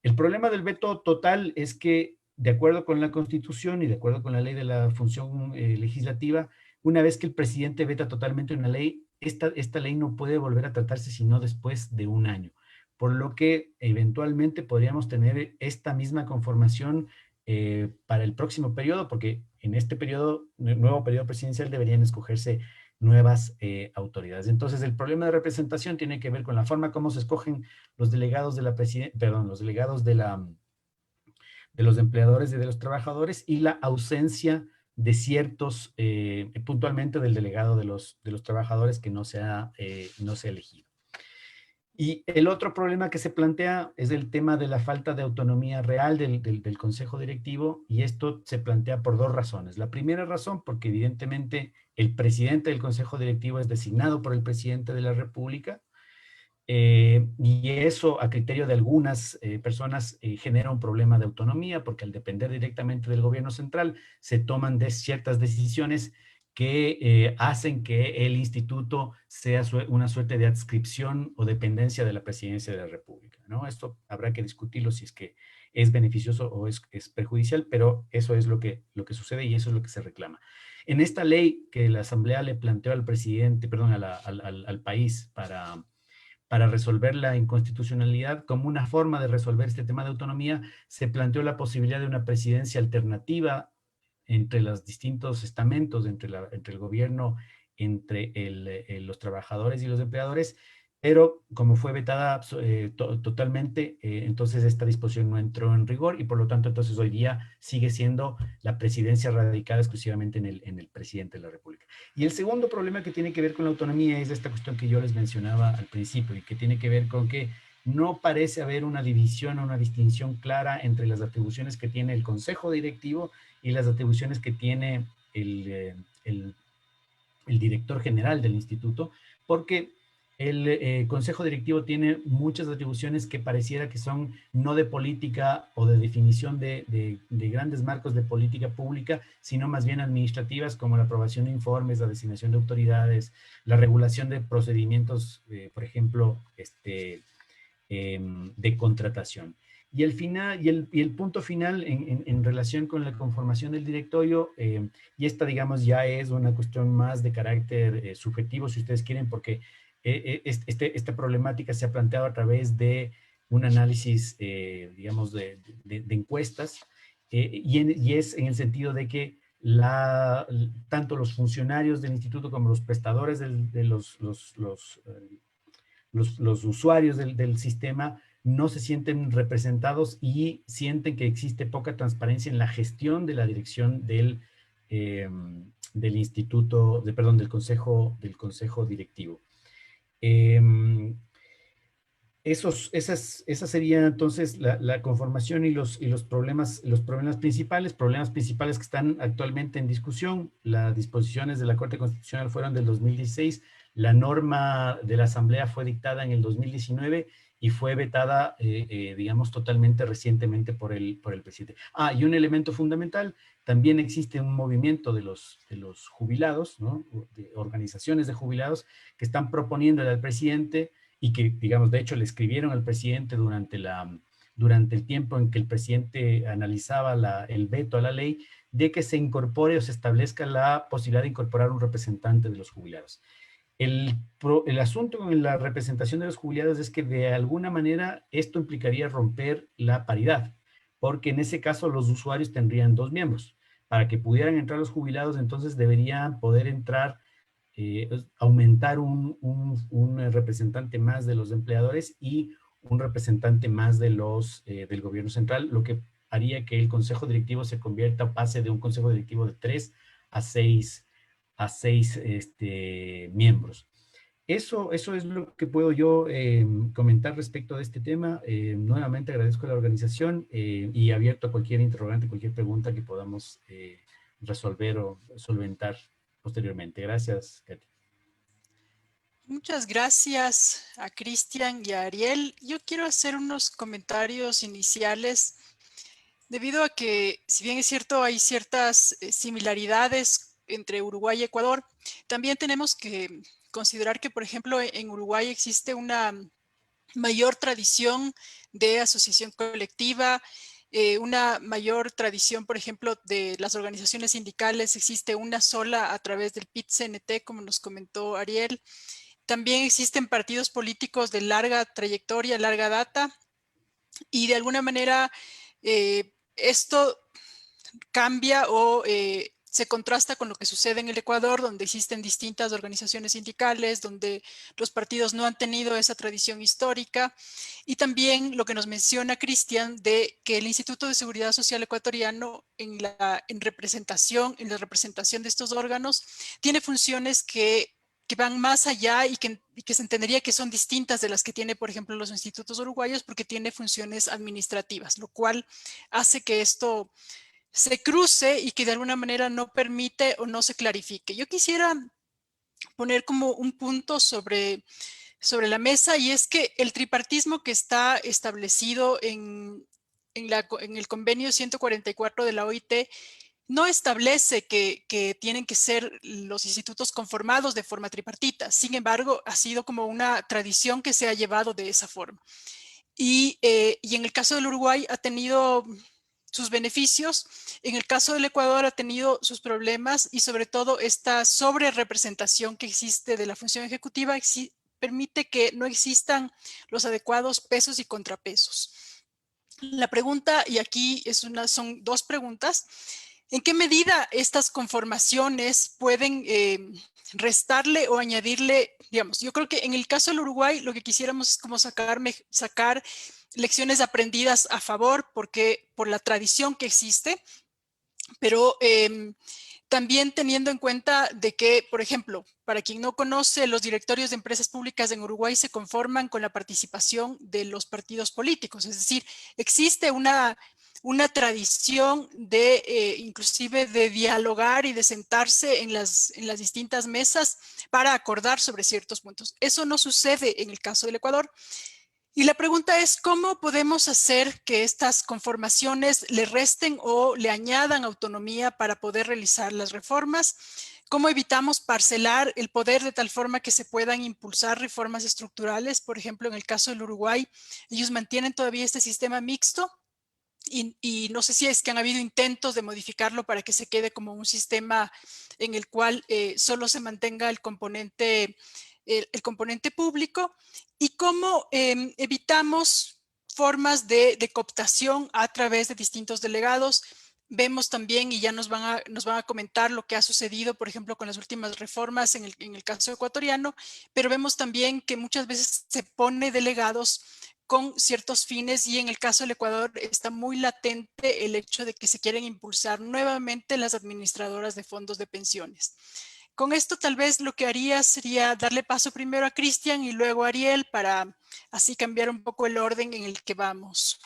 El problema del veto total es que, de acuerdo con la Constitución y de acuerdo con la ley de la función legislativa, una vez que el presidente veta totalmente una ley, esta ley no puede volver a tratarse sino después de un año. Por lo que eventualmente podríamos tener esta misma conformación para el próximo periodo, porque en este periodo, nuevo periodo presidencial, deberían escogerse nuevas autoridades. Entonces, el problema de representación tiene que ver con la forma como se escogen los delegados de la los delegados de los empleadores y de los trabajadores y la ausencia de ciertos, puntualmente del delegado de los trabajadores que no se ha elegido. Y el otro problema que se plantea es el tema de la falta de autonomía real del Consejo Directivo, y esto se plantea por dos razones. La primera razón, porque evidentemente el presidente del Consejo Directivo es designado por el presidente de la República, y eso, a criterio de algunas personas, genera un problema de autonomía, porque al depender directamente del gobierno central, se toman ciertas decisiones que hacen que el instituto sea una suerte de adscripción o dependencia de la presidencia de la República, ¿no? Esto habrá que discutirlo si es que es beneficioso o es perjudicial, pero eso es lo que sucede y eso es lo que se reclama. En esta ley que la Asamblea le planteó al presidente, perdón, al país para resolver la inconstitucionalidad, como una forma de resolver este tema de autonomía, se planteó la posibilidad de una presidencia alternativa entre los distintos estamentos, entre el gobierno, entre los trabajadores y los empleadores, pero como fue vetada totalmente, entonces esta disposición no entró en rigor y por lo tanto entonces hoy día sigue siendo la presidencia radicada exclusivamente en el presidente de la República. Y el segundo problema que tiene que ver con la autonomía es esta cuestión que yo les mencionaba al principio y que tiene que ver con que no parece haber una división o una distinción clara entre las atribuciones que tiene el Consejo Directivo y las atribuciones que tiene el director general del instituto, porque el Consejo Directivo tiene muchas atribuciones que pareciera que son no de política o de definición de grandes marcos de política pública, sino más bien administrativas, como la aprobación de informes, la designación de autoridades, la regulación de procedimientos, por ejemplo, de contratación. Y el punto final en relación con la conformación del directorio, y esta, digamos, ya es una cuestión más de carácter subjetivo, si ustedes quieren, porque esta problemática se ha planteado a través de un análisis, digamos, de encuestas, y es en el sentido de que tanto los funcionarios del instituto como los prestadores de los usuarios del sistema no se sienten representados y sienten que existe poca transparencia en la gestión de la dirección del del instituto, perdón, del consejo directivo. Esa sería entonces la conformación y los problemas principales que están actualmente en discusión. Las disposiciones de la Corte Constitucional fueron del 2016, la norma de la Asamblea fue dictada en el 2019 y fue vetada, digamos, totalmente recientemente por el presidente. Y un elemento fundamental, también existe un movimiento de los jubilados, ¿no? De organizaciones de jubilados que están proponiéndole al presidente y que, digamos, de hecho le escribieron al presidente durante el tiempo en que el presidente analizaba el veto a la ley, de que se incorpore o se establezca la posibilidad de incorporar un representante de los jubilados. El asunto con la representación de los jubilados es que de alguna manera esto implicaría romper la paridad, porque en ese caso los usuarios tendrían 2 miembros. Para que pudieran entrar los jubilados, entonces deberían poder entrar, aumentar un representante más de los empleadores y un representante más del gobierno central, lo que haría que el consejo directivo se convierta, pase de un consejo directivo de 3 a 6 miembros. Eso es lo que puedo yo comentar respecto de este tema. Nuevamente agradezco a la organización y abierto a cualquier interrogante, cualquier pregunta que podamos resolver o solventar posteriormente. Gracias, Katy. Muchas gracias a Cristian y a Ariel. Yo quiero hacer unos comentarios iniciales debido a que, si bien es cierto, hay ciertas similaridades entre Uruguay y Ecuador, también tenemos que considerar que, por ejemplo, en Uruguay existe una mayor tradición de asociación colectiva, una mayor tradición, por ejemplo, de las organizaciones sindicales. Existe una sola a través del PIT-CNT, como nos comentó Ariel. También existen partidos políticos de larga trayectoria, larga data, y de alguna manera esto cambia o se contrasta con lo que sucede en el Ecuador, donde existen distintas organizaciones sindicales, donde los partidos no han tenido esa tradición histórica, y también lo que nos menciona Cristian de que el Instituto de Seguridad Social Ecuatoriano en la representación de estos órganos tiene funciones que van más allá y que se entendería que son distintas de las que tiene, por ejemplo, los institutos uruguayos, porque tiene funciones administrativas, lo cual hace que esto se cruce y que de alguna manera no permite o no se clarifique. Yo quisiera poner como un punto sobre la mesa, y es que el tripartismo que está establecido en el convenio 144 de la OIT no establece que tienen que ser los institutos conformados de forma tripartita. Sin embargo, ha sido como una tradición que se ha llevado de esa forma. Y en el caso del Uruguay ha tenido sus beneficios, en el caso del Ecuador ha tenido sus problemas, y sobre todo esta sobrerepresentación que existe de la función ejecutiva permite que no existan los adecuados pesos y contrapesos. La pregunta, y aquí son 2 preguntas: ¿en qué medida estas conformaciones pueden restarle o añadirle? Digamos, yo creo que en el caso del Uruguay lo que quisiéramos es como sacar lecciones aprendidas a favor, porque por la tradición que existe, pero también teniendo en cuenta de que, por ejemplo, para quien no conoce, los directorios de empresas públicas en Uruguay se conforman con la participación de los partidos políticos. Es decir, existe una tradición de inclusive de dialogar y de sentarse en las distintas mesas para acordar sobre ciertos puntos. Eso no sucede en el caso del Ecuador. Y la pregunta es, ¿cómo podemos hacer que estas conformaciones le resten o le añadan autonomía para poder realizar las reformas? ¿Cómo evitamos parcelar el poder de tal forma que se puedan impulsar reformas estructurales? Por ejemplo, en el caso del Uruguay, ellos mantienen todavía este sistema mixto, y no sé si es que han habido intentos de modificarlo para que se quede como un sistema en el cual solo se mantenga el componente público, y cómo evitamos formas de cooptación a través de distintos delegados. Vemos también, y ya nos van a comentar lo que ha sucedido, por ejemplo, con las últimas reformas en el caso ecuatoriano, pero vemos también que muchas veces se pone delegados con ciertos fines, y en el caso del Ecuador está muy latente el hecho de que se quieren impulsar nuevamente las administradoras de fondos de pensiones. Con esto tal vez lo que haría sería darle paso primero a Cristian y luego a Ariel para así cambiar un poco el orden en el que vamos.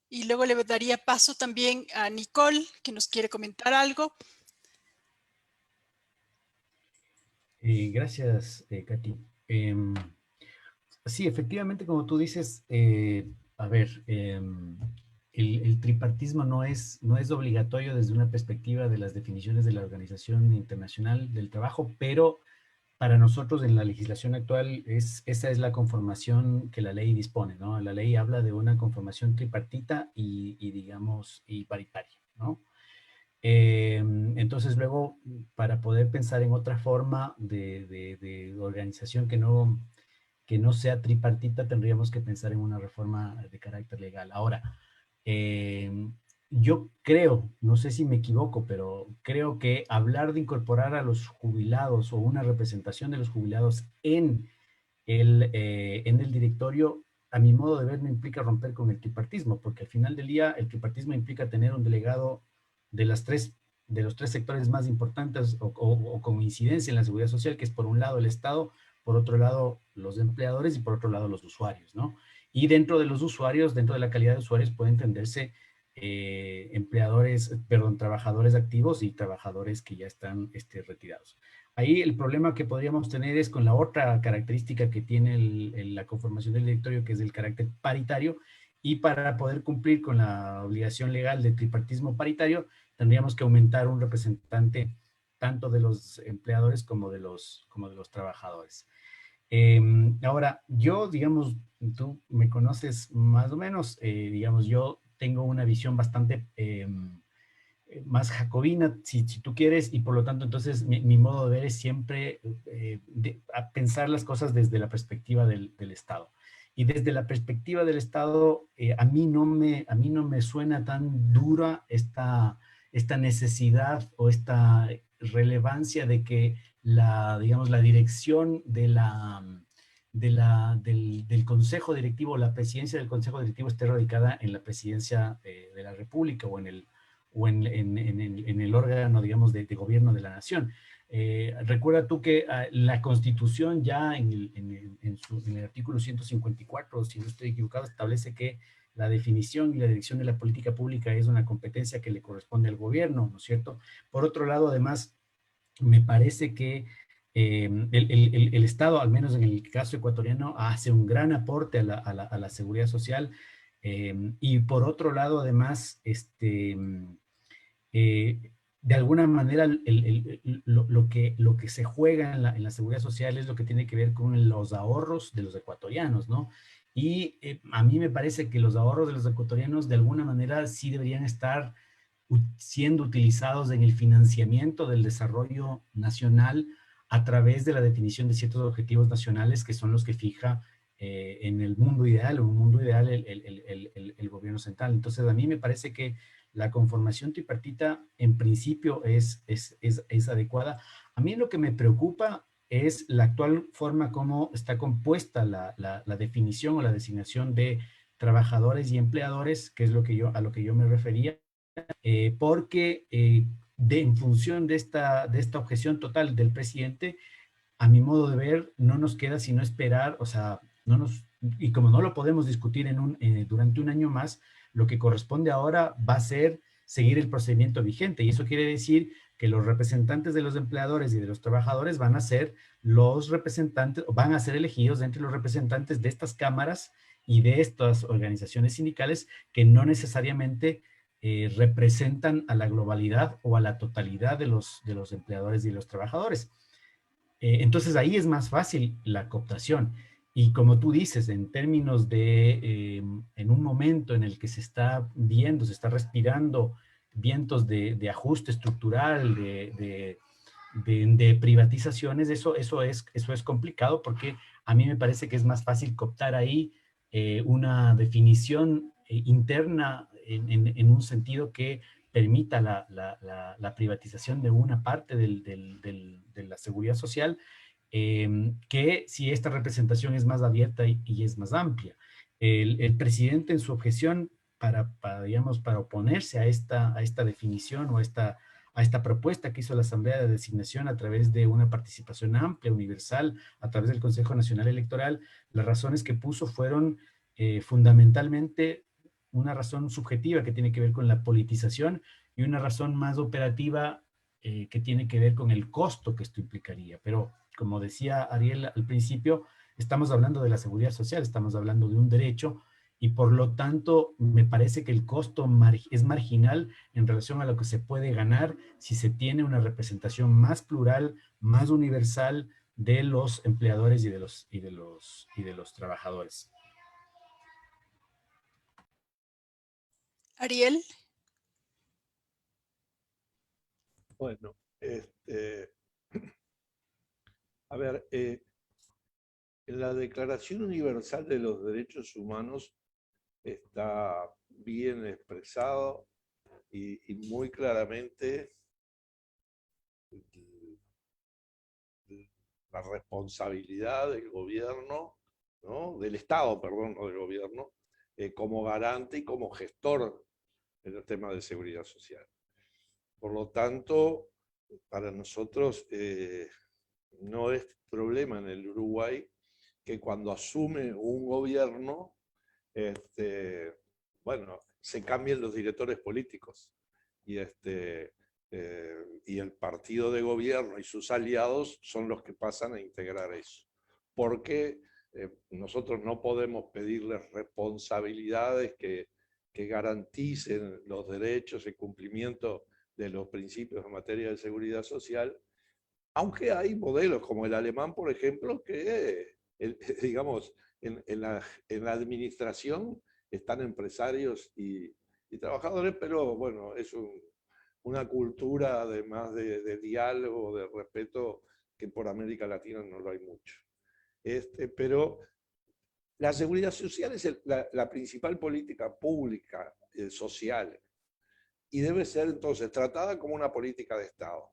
Y luego le daría paso también a Nicole, que nos quiere comentar algo. Gracias, Katy. Sí, efectivamente, como tú dices, a ver, el tripartismo no es obligatorio desde una perspectiva de las definiciones de la Organización Internacional del Trabajo, pero para nosotros en la legislación actual esa es la conformación que la ley dispone, ¿no? La ley habla de una conformación tripartita y digamos, y paritaria, ¿no? Entonces luego, para poder pensar en otra forma de organización que no sea tripartita, tendríamos que pensar en una reforma de carácter legal. Ahora, yo creo, no sé si me equivoco, pero creo que hablar de incorporar a los jubilados o una representación de los jubilados en el directorio, a mi modo de ver, no implica romper con el tripartismo, porque al final del día el tripartismo implica tener un delegado de de los tres sectores más importantes o con incidencia en la seguridad social, que es por un lado el Estado, por otro lado los empleadores y por otro lado los usuarios, ¿no? Y dentro de los usuarios, dentro de la calidad de usuarios, puede entenderse trabajadores activos y trabajadores que ya están retirados. Ahí el problema que podríamos tener es con la otra característica que tiene la conformación del directorio, que es el carácter paritario, y para poder cumplir con la obligación legal de tripartismo paritario, tendríamos que aumentar un representante tanto de los empleadores como de los trabajadores. Ahora, yo, digamos, tú me conoces más o menos, digamos, yo tengo una visión bastante más jacobina, si tú quieres, y por lo tanto, entonces, mi modo de ver es siempre a pensar las cosas desde la perspectiva del Estado. Y desde la perspectiva del Estado, a mí no me suena tan dura esta necesidad o esta relevancia de que digamos, la dirección del Consejo Directivo, la presidencia del Consejo Directivo esté radicada en la presidencia de la República en el órgano, digamos, de gobierno de la nación. Recuerda tú que la Constitución ya en el artículo 154, si no estoy equivocado, establece que la definición y la dirección de la política pública es una competencia que le corresponde al gobierno, ¿no es cierto? Por otro lado, además, me parece que el Estado, al menos en el caso ecuatoriano, hace un gran aporte a la seguridad social. Y por otro lado, además, de alguna manera lo que se juega en la seguridad social es lo que tiene que ver con los ahorros de los ecuatorianos, ¿no? Y a mí me parece que los ahorros de los ecuatorianos de alguna manera sí deberían estar siendo utilizados en el financiamiento del desarrollo nacional a través de la definición de ciertos objetivos nacionales que son los que fija en el mundo ideal, o un mundo ideal, el gobierno central. Entonces, a mí me parece que la conformación tripartita en principio es adecuada. A mí lo que me preocupa es la actual forma como está compuesta la definición o la designación de trabajadores y empleadores, que es a lo que yo me refería, porque en función de esta objeción total del presidente, a mi modo de ver, no nos queda sino esperar, o sea, y como no lo podemos discutir durante un año más, lo que corresponde ahora va a ser seguir el procedimiento vigente. Y eso quiere decir que los representantes de los empleadores y de los trabajadores van a ser los representantes, van a ser elegidos entre los representantes de estas cámaras y de estas organizaciones sindicales que no necesariamente representan a la globalidad o a la totalidad de los empleadores y de los trabajadores. Entonces ahí es más fácil la cooptación. Y como tú dices, en términos en un momento en el que se está viendo, se está respirando vientos de ajuste estructural, de privatizaciones, eso es complicado porque a mí me parece que es más fácil cooptar ahí una definición interna en un sentido que permita la privatización de una parte de la seguridad social, que si esta representación es más abierta y es más amplia. El presidente en su objeción digamos, para oponerse a esta definición o a esta propuesta que hizo la Asamblea de Designación a través de una participación amplia, universal, a través del Consejo Nacional Electoral, las razones que puso fueron fundamentalmente una razón subjetiva que tiene que ver con la politización y una razón más operativa que tiene que ver con el costo que esto implicaría. Pero, como decía Ariel al principio, estamos hablando de la seguridad social, estamos hablando de un derecho y por lo tanto me parece que el costo es marginal en relación a lo que se puede ganar si se tiene una representación más plural, más universal de los empleadores y de los trabajadores. Ariel. Bueno, a ver, en la Declaración Universal de los Derechos Humanos está bien expresado y muy claramente la responsabilidad del gobierno, ¿no? Del Estado, perdón, no del gobierno, como garante y como gestor en el tema de seguridad social. Por lo tanto, para nosotros no es problema en el Uruguay que cuando asume un gobierno, bueno, se cambien los directores políticos y, y el partido de gobierno y sus aliados son los que pasan a integrar eso. Porque nosotros no podemos pedirles responsabilidades que garanticen los derechos y cumplimiento de los principios en materia de seguridad social, aunque hay modelos como el alemán, por ejemplo, que, digamos, en la administración están empresarios y trabajadores, pero bueno, es una cultura además de diálogo, de respeto, que por América Latina no lo hay mucho. Pero la seguridad social es la principal política pública, social, y debe ser entonces tratada como una política de Estado.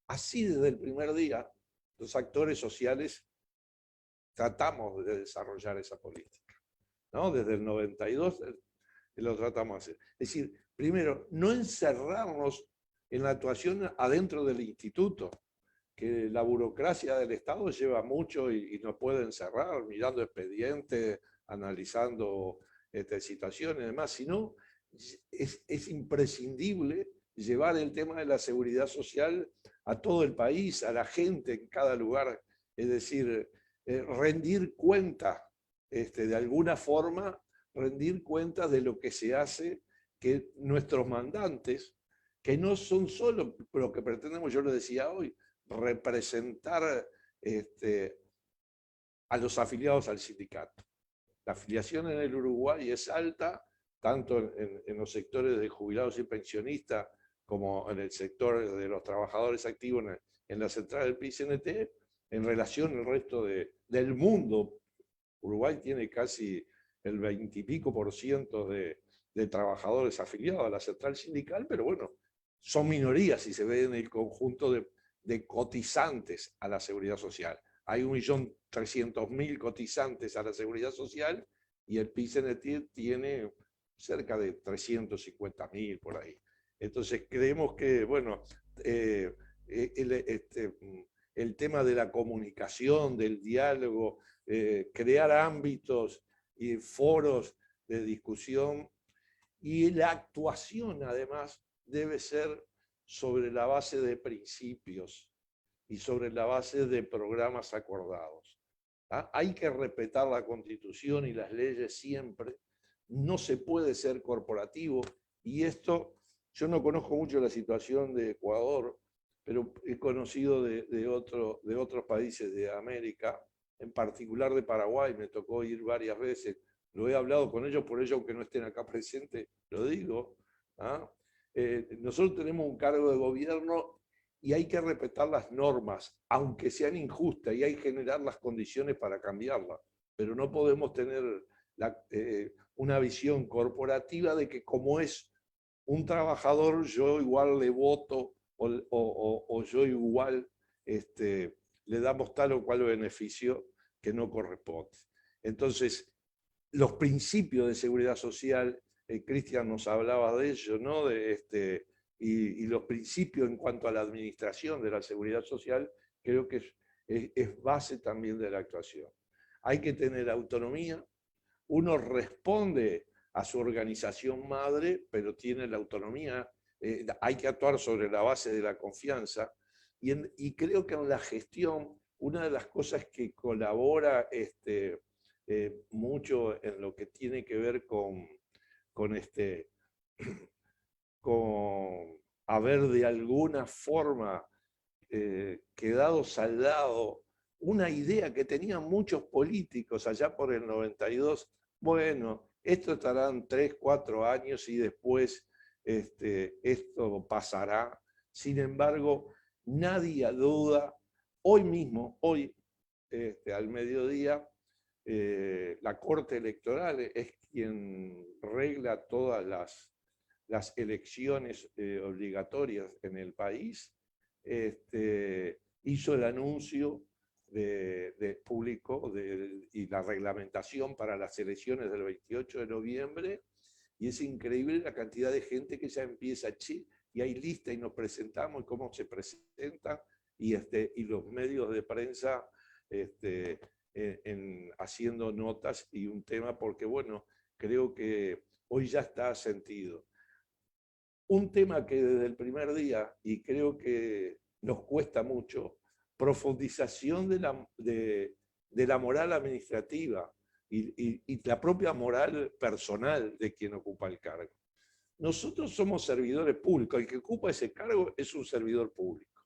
Así desde el primer día, los actores sociales tratamos de desarrollar esa política, ¿no? Desde el 92 lo tratamos de hacer. Es decir, primero, no encerrarnos en la actuación adentro del instituto, que la burocracia del Estado lleva mucho y nos puede encerrar mirando expedientes, analizando situaciones y demás, sino es imprescindible llevar el tema de la seguridad social a todo el país, a la gente en cada lugar, es decir, rendir cuenta, de alguna forma, rendir cuenta de lo que se hace, que nuestros mandantes, que no son solo lo que pretendemos, yo lo decía hoy, representar a los afiliados al sindicato. La afiliación en el Uruguay es alta, tanto en los sectores de jubilados y pensionistas, como en el sector de los trabajadores activos en la central del PICNT, en relación al resto del mundo. Uruguay tiene casi el 20 y pico % de trabajadores afiliados a la central sindical, pero bueno, son minorías si se ve en el conjunto de cotizantes a la seguridad social. Hay 1.300.000 cotizantes a la seguridad social y el PICNT tiene cerca de 350.000 por ahí. Entonces creemos que, bueno, el tema de la comunicación, del diálogo, crear ámbitos y foros de discusión y la actuación además debe ser sobre la base de principios y sobre la base de programas acordados. ¿Ah? Hay que respetar la Constitución y las leyes siempre, no se puede ser corporativo, y esto, yo no conozco mucho la situación de Ecuador, pero he conocido de otros países de América, en particular de Paraguay, me tocó ir varias veces, lo he hablado con ellos, por ello aunque no estén acá presentes, lo digo. ¿Ah? Nosotros tenemos un cargo de gobierno y hay que respetar las normas, aunque sean injustas, y hay que generar las condiciones para cambiarlas. Pero no podemos tener una visión corporativa de que como es un trabajador, yo igual le voto o yo igual le damos tal o cual beneficio que no corresponde. Entonces, los principios de seguridad social, Cristian nos hablaba de ello, ¿no? Y los principios en cuanto a la administración de la seguridad social, creo que es base también de la actuación. Hay que tener autonomía, uno responde a su organización madre, pero tiene la autonomía, hay que actuar sobre la base de la confianza, y creo que en la gestión, una de las cosas que colabora mucho en lo que tiene que ver con con haber de alguna forma quedado saldado una idea que tenían muchos políticos allá por el 92, bueno, esto estarán 3, 4 años y después esto pasará. Sin embargo, nadie duda, hoy mismo, hoy al mediodía, la Corte Electoral es quien regla todas las elecciones obligatorias en el país, hizo el anuncio público y la reglamentación para las elecciones del 28 de noviembre, y es increíble la cantidad de gente que ya empieza, y hay lista y nos presentamos, y cómo se presentan, y los medios de prensa haciendo notas, y un tema, porque bueno, creo que hoy ya está sentido. Un tema que desde el primer día, y creo que nos cuesta mucho, profundización de la moral administrativa y la propia moral personal de quien ocupa el cargo. Nosotros somos servidores públicos, el que ocupa ese cargo es un servidor público.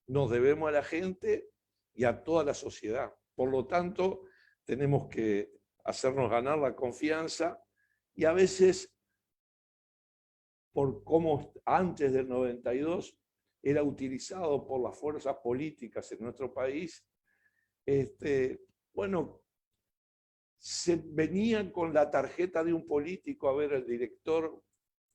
Nos debemos a la gente y a toda la sociedad. Por lo tanto, tenemos que hacernos ganar la confianza, y a veces, por cómo antes del 92 era utilizado por las fuerzas políticas en nuestro país, bueno, se venían con la tarjeta de un político a ver al director,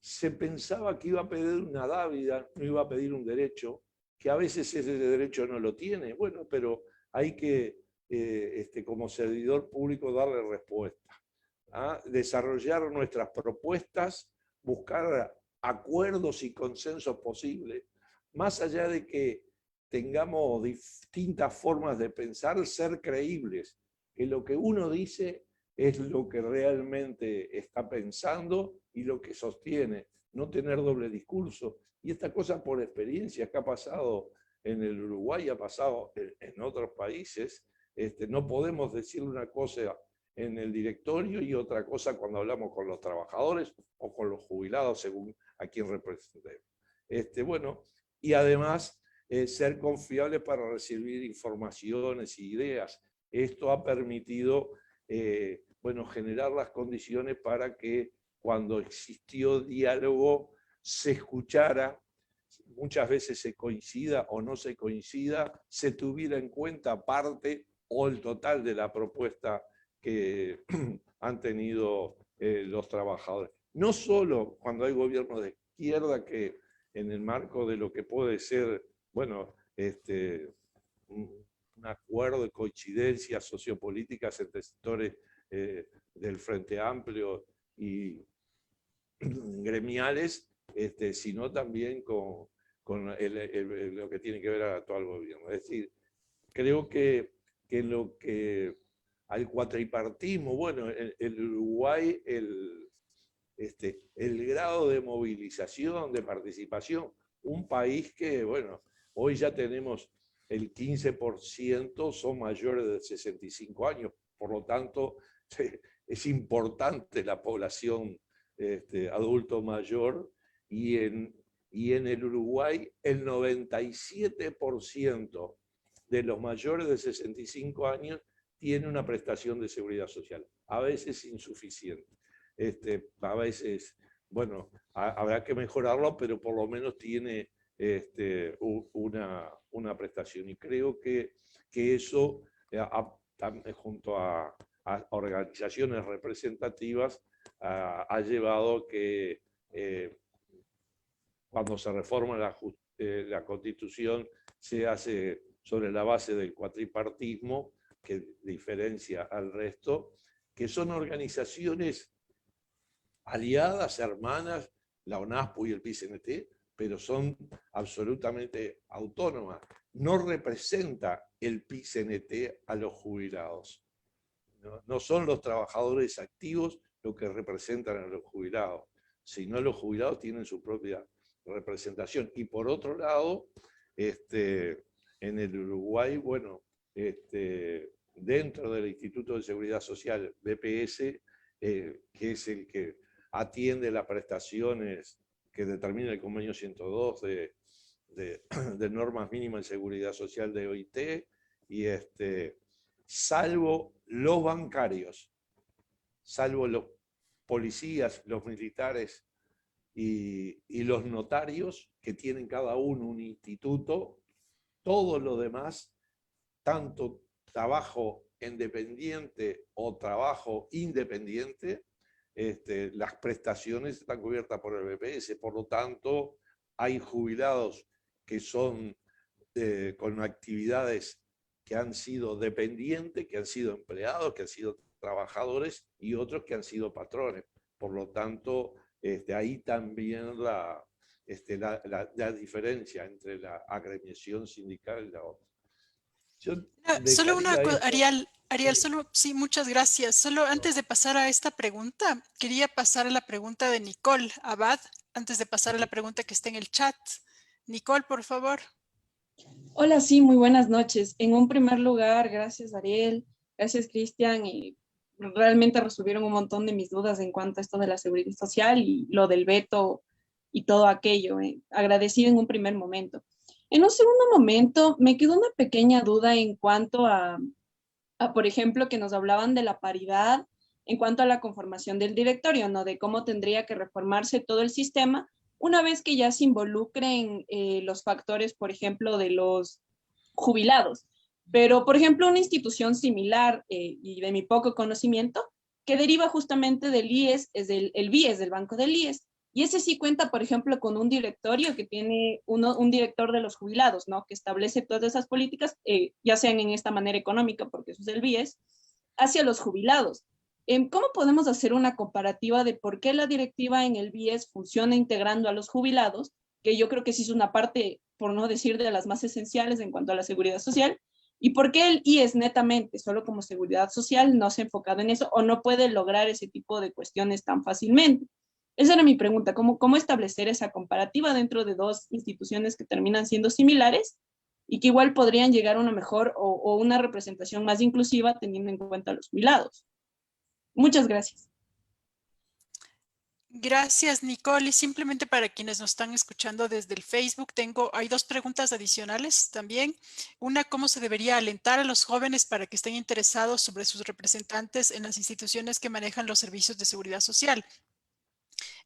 se pensaba que iba a pedir una dávida, no iba a pedir un derecho, que a veces ese derecho no lo tiene, bueno, pero hay que, como servidor público, darle respuesta, ¿ah? Desarrollar nuestras propuestas, buscar acuerdos y consensos posibles, más allá de que tengamos distintas formas de pensar, ser creíbles, que lo que uno dice es lo que realmente está pensando y lo que sostiene, no tener doble discurso. Y esta cosa, por experiencia que ha pasado en el Uruguay, ha pasado en otros países, no podemos decir una cosa en el directorio y otra cosa cuando hablamos con los trabajadores o con los jubilados, según a quien representemos. Bueno, y además ser confiable para recibir informaciones e ideas. Esto ha permitido bueno, generar las condiciones para que cuando existió diálogo se escuchara, muchas veces se coincida o no se coincida, se tuviera en cuenta parte o el total de la propuesta que han tenido los trabajadores. No solo cuando hay gobiernos de izquierda, que en el marco de lo que puede ser, bueno, un acuerdo de coincidencias sociopolíticas entre sectores del Frente Amplio y gremiales, sino también con lo que tiene que ver al actual gobierno. Es decir, creo que lo que al cuatripartismo, bueno, el Uruguay, el grado de movilización, de participación, un país que, bueno, hoy ya tenemos el 15% son mayores de 65 años, por lo tanto, es importante la población adulto mayor, y en el Uruguay el 97% de los mayores de 65 años tiene una prestación de seguridad social, a veces insuficiente. A veces, bueno, habrá que mejorarlo, pero por lo menos tiene una prestación. Y creo que eso, junto a organizaciones representativas, ha llevado que cuando se reforma la Constitución se hace sobre la base del cuatripartismo, que diferencia al resto, que son organizaciones aliadas, hermanas, la ONASPO y el PICNT, pero son absolutamente autónomas. No representa el PICNT a los jubilados. No son los trabajadores activos los que representan a los jubilados, sino los jubilados tienen su propia representación. Y por otro lado, en el Uruguay, bueno, dentro del Instituto de Seguridad Social, BPS, que es el que atiende las prestaciones que determina el convenio 102 de normas mínimas en seguridad social de OIT, y salvo los bancarios, salvo los policías, los militares y los notarios, que tienen cada uno un instituto, todo lo demás, tanto trabajo independiente o trabajo independiente, las prestaciones están cubiertas por el BPS. Por lo tanto, hay jubilados que son con actividades que han sido dependientes, que han sido empleados, que han sido trabajadores, y otros que han sido patrones. Por lo tanto, ahí también la diferencia entre la agremiación sindical y la otra. Solo una cosa, Ariel, sí. solo, sí, muchas gracias. Solo antes de pasar a esta pregunta, quería pasar a la pregunta de Nicole Abad, antes de pasar a la pregunta que está en el chat. Nicole, por favor. Hola, sí, muy buenas noches. En un primer lugar, gracias Ariel, gracias Cristian, y realmente resolvieron un montón de mis dudas en cuanto a esto de la seguridad social y lo del veto y todo aquello. Agradecido en un primer momento. En un segundo momento, me quedó una pequeña duda en cuanto por ejemplo, que nos hablaban de la paridad en cuanto a la conformación del directorio, ¿no? De cómo tendría que reformarse todo el sistema una vez que ya se involucren los factores, por ejemplo, de los jubilados. Pero, por ejemplo, una institución similar y de mi poco conocimiento, que deriva justamente del IES, es el BIES, del Banco del IES. Y ese sí cuenta, por ejemplo, con un directorio que tiene un director de los jubilados, ¿no? Que establece todas esas políticas, ya sean en esta manera económica, porque eso es el BIES, hacia los jubilados. ¿Cómo podemos hacer una comparativa de por qué la directiva en el BIES funciona integrando a los jubilados, que yo creo que sí es una parte, por no decir de las más esenciales en cuanto a la seguridad social, y por qué el IES netamente, solo como seguridad social, no se ha enfocado en eso o no puede lograr ese tipo de cuestiones tan fácilmente? Esa era mi pregunta, ¿cómo establecer esa comparativa dentro de dos instituciones que terminan siendo similares y que igual podrían llegar a una mejor o una representación más inclusiva teniendo en cuenta a los jubilados? Muchas gracias. Gracias, Nicole. Y simplemente para quienes nos están escuchando desde el Facebook, hay dos preguntas adicionales también. Una, ¿cómo se debería alentar a los jóvenes para que estén interesados sobre sus representantes en las instituciones que manejan los servicios de seguridad social?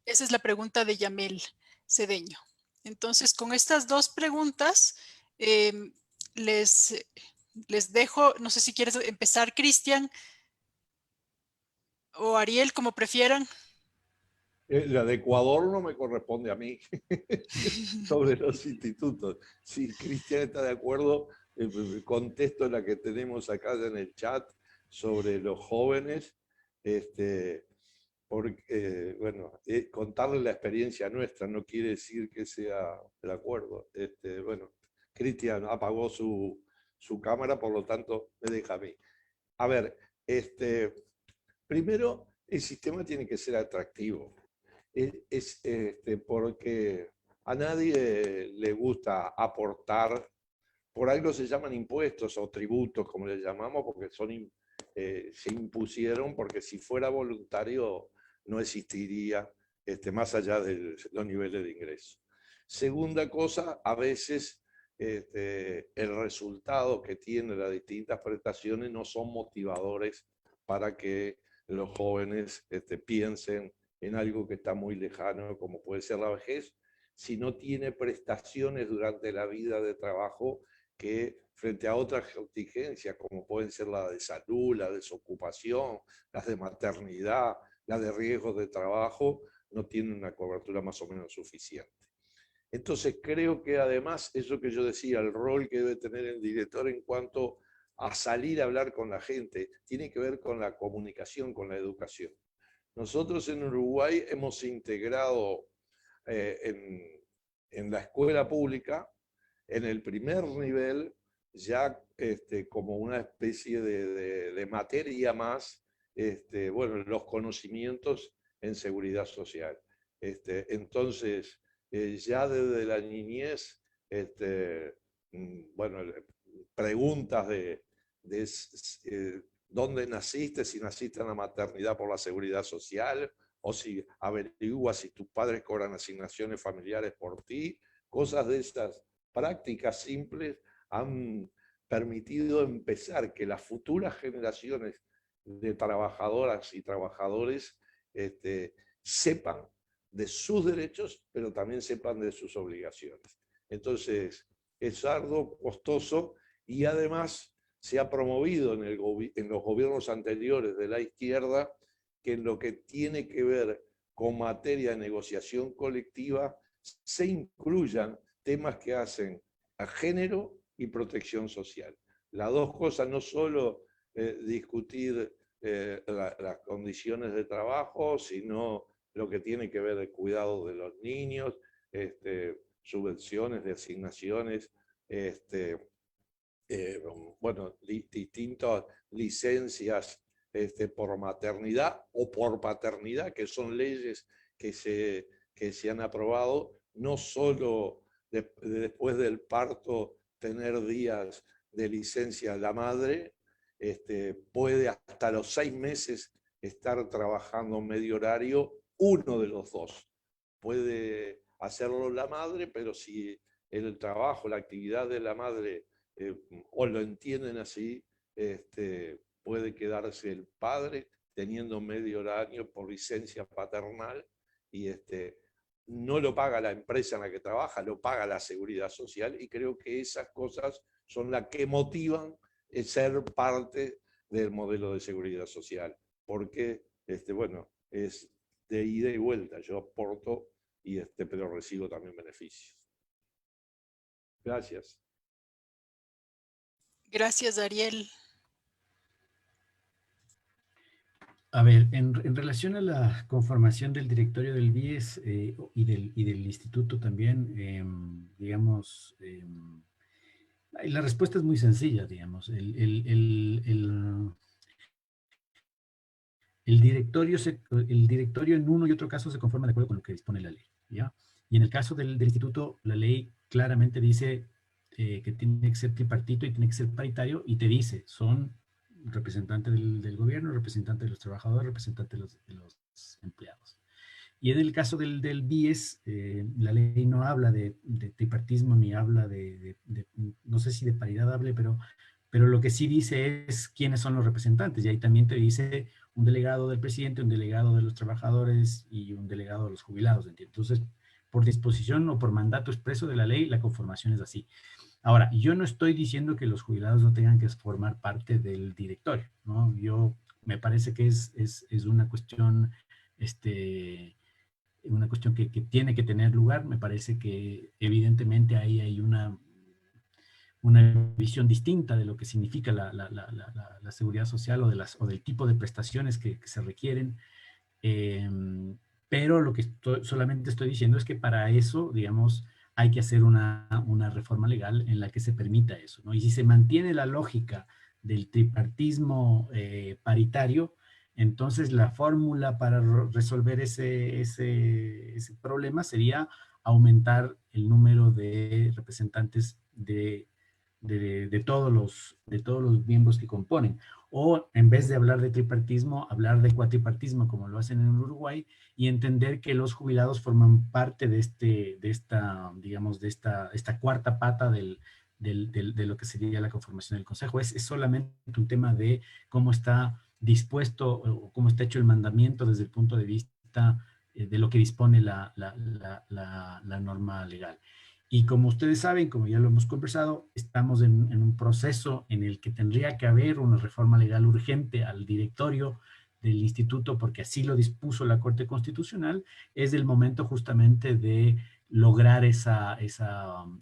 Esa es la pregunta de Yamel Cedeño. Entonces, con estas dos preguntas, les dejo, no sé si quieres empezar, Cristian, o Ariel, como prefieran. La de Ecuador no me corresponde a mí, sobre los institutos. Si Cristian está de acuerdo, contesto la que tenemos acá en el chat sobre los jóvenes, porque, bueno, contarle la experiencia nuestra no quiere decir que sea de acuerdo. Bueno, Cristian apagó su cámara, por lo tanto me deja a mí. A ver, primero, el sistema tiene que ser atractivo. Porque a nadie le gusta aportar, por algo se llaman impuestos o tributos, como les llamamos, porque se impusieron, porque si fuera voluntario no existiría, más allá de los niveles de ingreso. Segunda cosa, a veces el resultado que tienen las distintas prestaciones no son motivadores para que los jóvenes piensen en algo que está muy lejano, como puede ser la vejez, si no tiene prestaciones durante la vida de trabajo que frente a otras contingencias, como pueden ser la de salud, la de desocupación, las de maternidad, las de riesgos de trabajo, no tienen una cobertura más o menos suficiente. Entonces creo que además, eso que yo decía, el rol que debe tener el director en cuanto a salir a hablar con la gente, tiene que ver con la comunicación, con la educación. Nosotros en Uruguay hemos integrado en la escuela pública, en el primer nivel, ya como una especie de materia más, bueno, los conocimientos en seguridad social. Entonces, ya desde la niñez, bueno, preguntas de dónde naciste, si naciste en la maternidad por la seguridad social, o si averiguas si tus padres cobran asignaciones familiares por ti, cosas de estas prácticas simples han permitido empezar que las futuras generaciones de trabajadoras y trabajadores sepan de sus derechos, pero también sepan de sus obligaciones. Entonces, es arduo, costoso, y además se ha promovido en los gobiernos anteriores de la izquierda que en lo que tiene que ver con materia de negociación colectiva se incluyan temas que hacen a género y protección social. Las dos cosas, no solo discutir las condiciones de trabajo, sino lo que tiene que ver el cuidado de los niños, subvenciones de asignaciones, bueno, distintas licencias por maternidad o por paternidad, que son leyes que se han aprobado, no solo después del parto tener días de licencia la madre, puede hasta los 6 meses estar trabajando medio horario, uno de los dos. Puede hacerlo la madre, pero si el trabajo, la actividad de la madre o lo entienden así, puede quedarse el padre teniendo medio horario por licencia paternal y no lo paga la empresa en la que trabaja, lo paga la seguridad social, y creo que esas cosas son las que motivan ser parte del modelo de seguridad social, porque bueno, es de ida y vuelta, yo aporto, pero recibo también beneficios. Gracias. Gracias, Ariel. A ver, en relación a la conformación del directorio del BIES y del instituto también, digamos, la respuesta es muy sencilla, digamos. El directorio en uno y otro caso se conforma de acuerdo con lo que dispone la ley, ¿ya? Y en el caso del instituto, la ley claramente dice que tiene que ser tripartito y tiene que ser paritario, y te dice, son representantes del gobierno, representantes de los trabajadores, representantes de los empleados. Y en el caso del BIES, la ley no habla de tripartismo ni habla no sé si de paridad hable, pero lo que sí dice es quiénes son los representantes, y ahí también te dice un delegado del presidente, un delegado de los trabajadores y un delegado de los jubilados, ¿entiendes? Entonces, por disposición o por mandato expreso de la ley, la conformación es así. Ahora, yo no estoy diciendo que los jubilados no tengan que formar parte del directorio, ¿no? Me parece que es una cuestión, que tiene que tener lugar. Me parece que evidentemente ahí hay una visión distinta de lo que significa la seguridad social o del tipo de prestaciones que se requieren. Pero lo que solamente estoy diciendo es que para eso, digamos, hay que hacer una reforma legal en la que se permita eso, ¿no? Y si se mantiene la lógica del tripartismo paritario, entonces la fórmula para resolver ese problema sería aumentar el número de representantes de todos los miembros que componen. O en vez de hablar de tripartismo, hablar de cuatripartismo, como lo hacen en Uruguay, y entender que los jubilados forman parte de esta cuarta pata de lo que sería la conformación del Consejo. Es solamente un tema de cómo está dispuesto o cómo está hecho el mandamiento desde el punto de vista de lo que dispone la norma legal. Y como ustedes saben, como ya lo hemos conversado, estamos en un proceso en el que tendría que haber una reforma legal urgente al directorio del instituto, porque así lo dispuso la Corte Constitucional. Es el momento justamente de lograr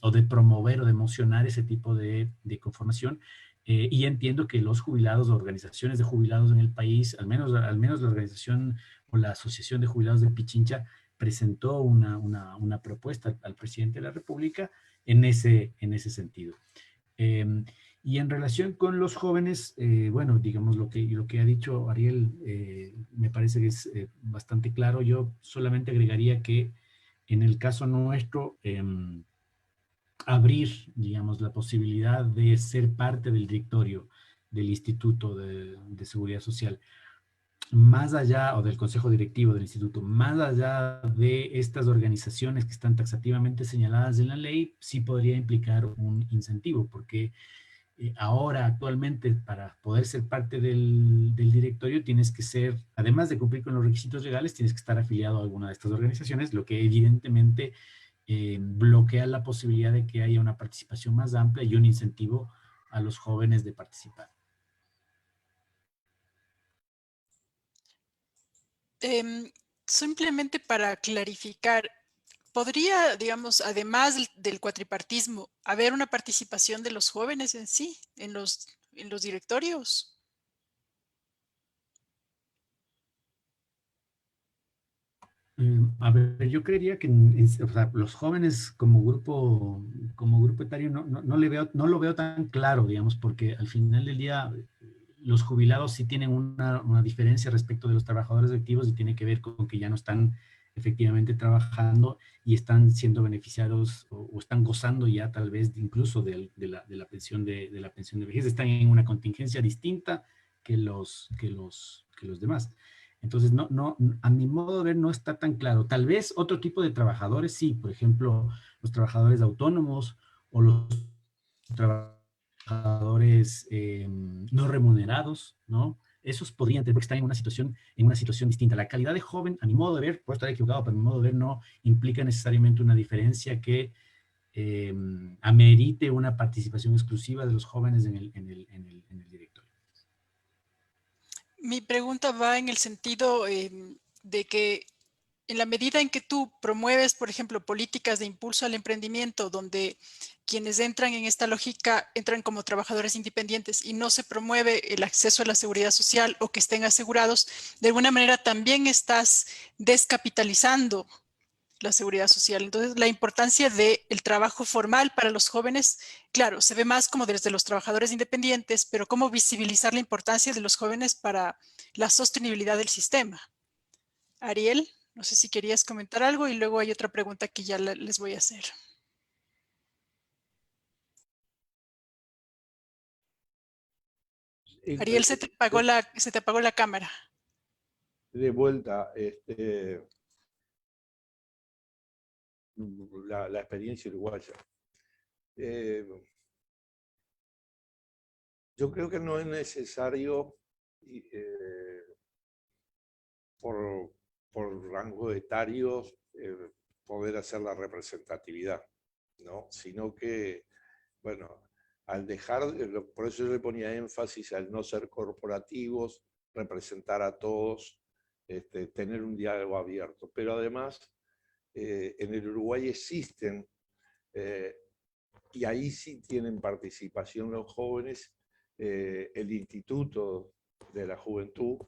o de promover o de emocionar ese tipo de conformación. Y entiendo que los jubilados, organizaciones de jubilados en el país, al menos la organización o la Asociación de Jubilados de Pichincha, presentó una propuesta al presidente de la República en ese sentido. Y en relación con los jóvenes, bueno, digamos lo que ha dicho Ariel me parece que es bastante claro. Yo solamente agregaría que en el caso nuestro, abrir, digamos, la posibilidad de ser parte del directorio del Instituto de Seguridad Social, más allá, o del consejo directivo del instituto, más allá de estas organizaciones que están taxativamente señaladas en la ley, sí podría implicar un incentivo, porque ahora, actualmente, para poder ser parte del directorio, tienes que ser, además de cumplir con los requisitos legales, tienes que estar afiliado a alguna de estas organizaciones, lo que evidentemente bloquea la posibilidad de que haya una participación más amplia y un incentivo a los jóvenes de participar. Simplemente para clarificar, ¿podría, digamos, además del cuatripartismo, haber una participación de los jóvenes en sí, en los directorios? A ver, yo creería que o sea, los jóvenes como grupo etario no lo veo tan claro, digamos, porque al final del día los jubilados sí tienen una diferencia respecto de los trabajadores activos y tiene que ver con que ya no están efectivamente trabajando y están siendo beneficiados o están gozando ya tal vez incluso de la pensión de la pensión de vejez, están en una contingencia distinta que los demás. Entonces, a mi modo de ver, no está tan claro. Tal vez otro tipo de trabajadores, sí, por ejemplo, los trabajadores autónomos o los trabajadores no remunerados, ¿no? Esos podrían tener, porque están en una situación distinta. La calidad de joven, a mi modo de ver, puedo estar equivocado, pero a mi modo de ver no implica necesariamente una diferencia que amerite una participación exclusiva de los jóvenes en el directorio. Mi pregunta va en el sentido de que en la medida en que tú promueves, por ejemplo, políticas de impulso al emprendimiento, donde quienes entran en esta lógica entran como trabajadores independientes y no se promueve el acceso a la seguridad social o que estén asegurados, de alguna manera también estás descapitalizando la seguridad social. Entonces, la importancia del trabajo formal para los jóvenes, claro, se ve más como desde los trabajadores independientes, pero cómo visibilizar la importancia de los jóvenes para la sostenibilidad del sistema. Ariel, no sé si querías comentar algo y luego hay otra pregunta que ya les voy a hacer. Ariel, se te apagó la cámara. De vuelta, la experiencia uruguaya. Yo creo que no es necesario por rango etario poder hacer la representatividad, ¿no? Sino que, bueno, al dejar, por eso yo le ponía énfasis al no ser corporativos, representar a todos, tener un diálogo abierto. Pero además, en el Uruguay existen, y ahí sí tienen participación los jóvenes, el Instituto de la Juventud,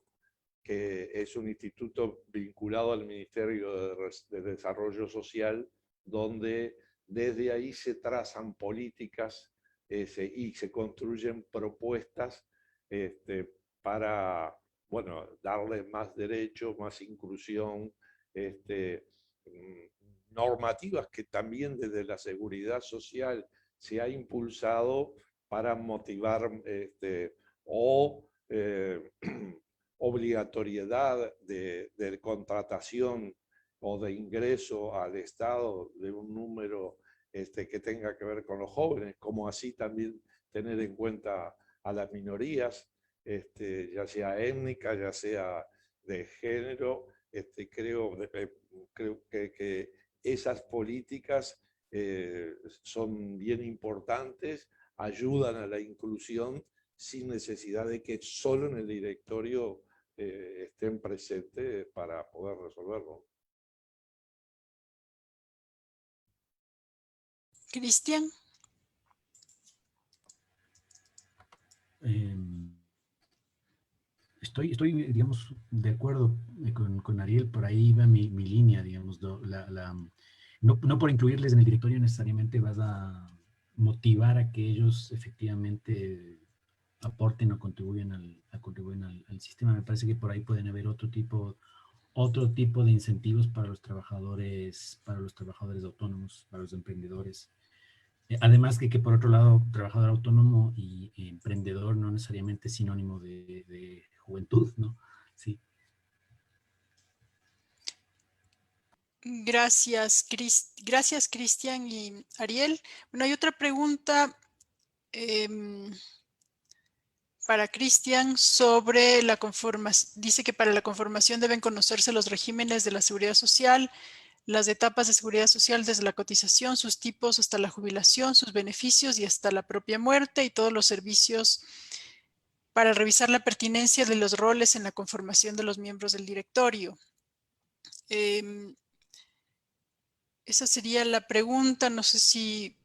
que es un instituto vinculado al Ministerio de Desarrollo Social, donde desde ahí se trazan políticas y se construyen propuestas para, bueno, darle más derechos, más inclusión, normativas que también desde la seguridad social se ha impulsado para motivar o obligatoriedad de contratación o de ingreso al Estado de un número que tenga que ver con los jóvenes, como así también tener en cuenta a las minorías, ya sea étnica, ya sea de género. Creo que esas políticas son bien importantes, ayudan a la inclusión sin necesidad de que solo en el directorio estén presentes para poder resolverlo. Cristian. Estoy, digamos, de acuerdo con Ariel, por ahí va mi línea, digamos, no por incluirles en el directorio necesariamente vas a motivar a que ellos efectivamente aporten o contribuyan al sistema. Me parece que por ahí pueden haber otro tipo de incentivos para los trabajadores autónomos, para los emprendedores. Además que por otro lado, trabajador autónomo y emprendedor no necesariamente es sinónimo de juventud, ¿no? Sí. Gracias, gracias, Cristian y Ariel. Bueno, hay otra pregunta para Cristian sobre la conformación. Dice que para la conformación deben conocerse los regímenes de la seguridad social, las etapas de seguridad social desde la cotización, sus tipos hasta la jubilación, sus beneficios y hasta la propia muerte y todos los servicios para revisar la pertinencia de los roles en la conformación de los miembros del directorio. Esa sería la pregunta. No sé si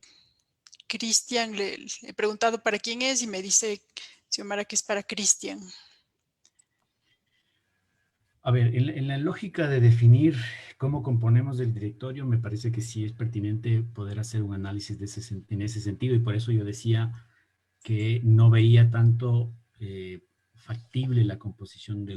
Cristian, le he preguntado para quién es y me dice Xiomara que es para Cristian. A ver, en la lógica de definir cómo componemos el directorio, me parece que sí es pertinente poder hacer un análisis en ese sentido, y por eso yo decía que no veía tanto factible la composición de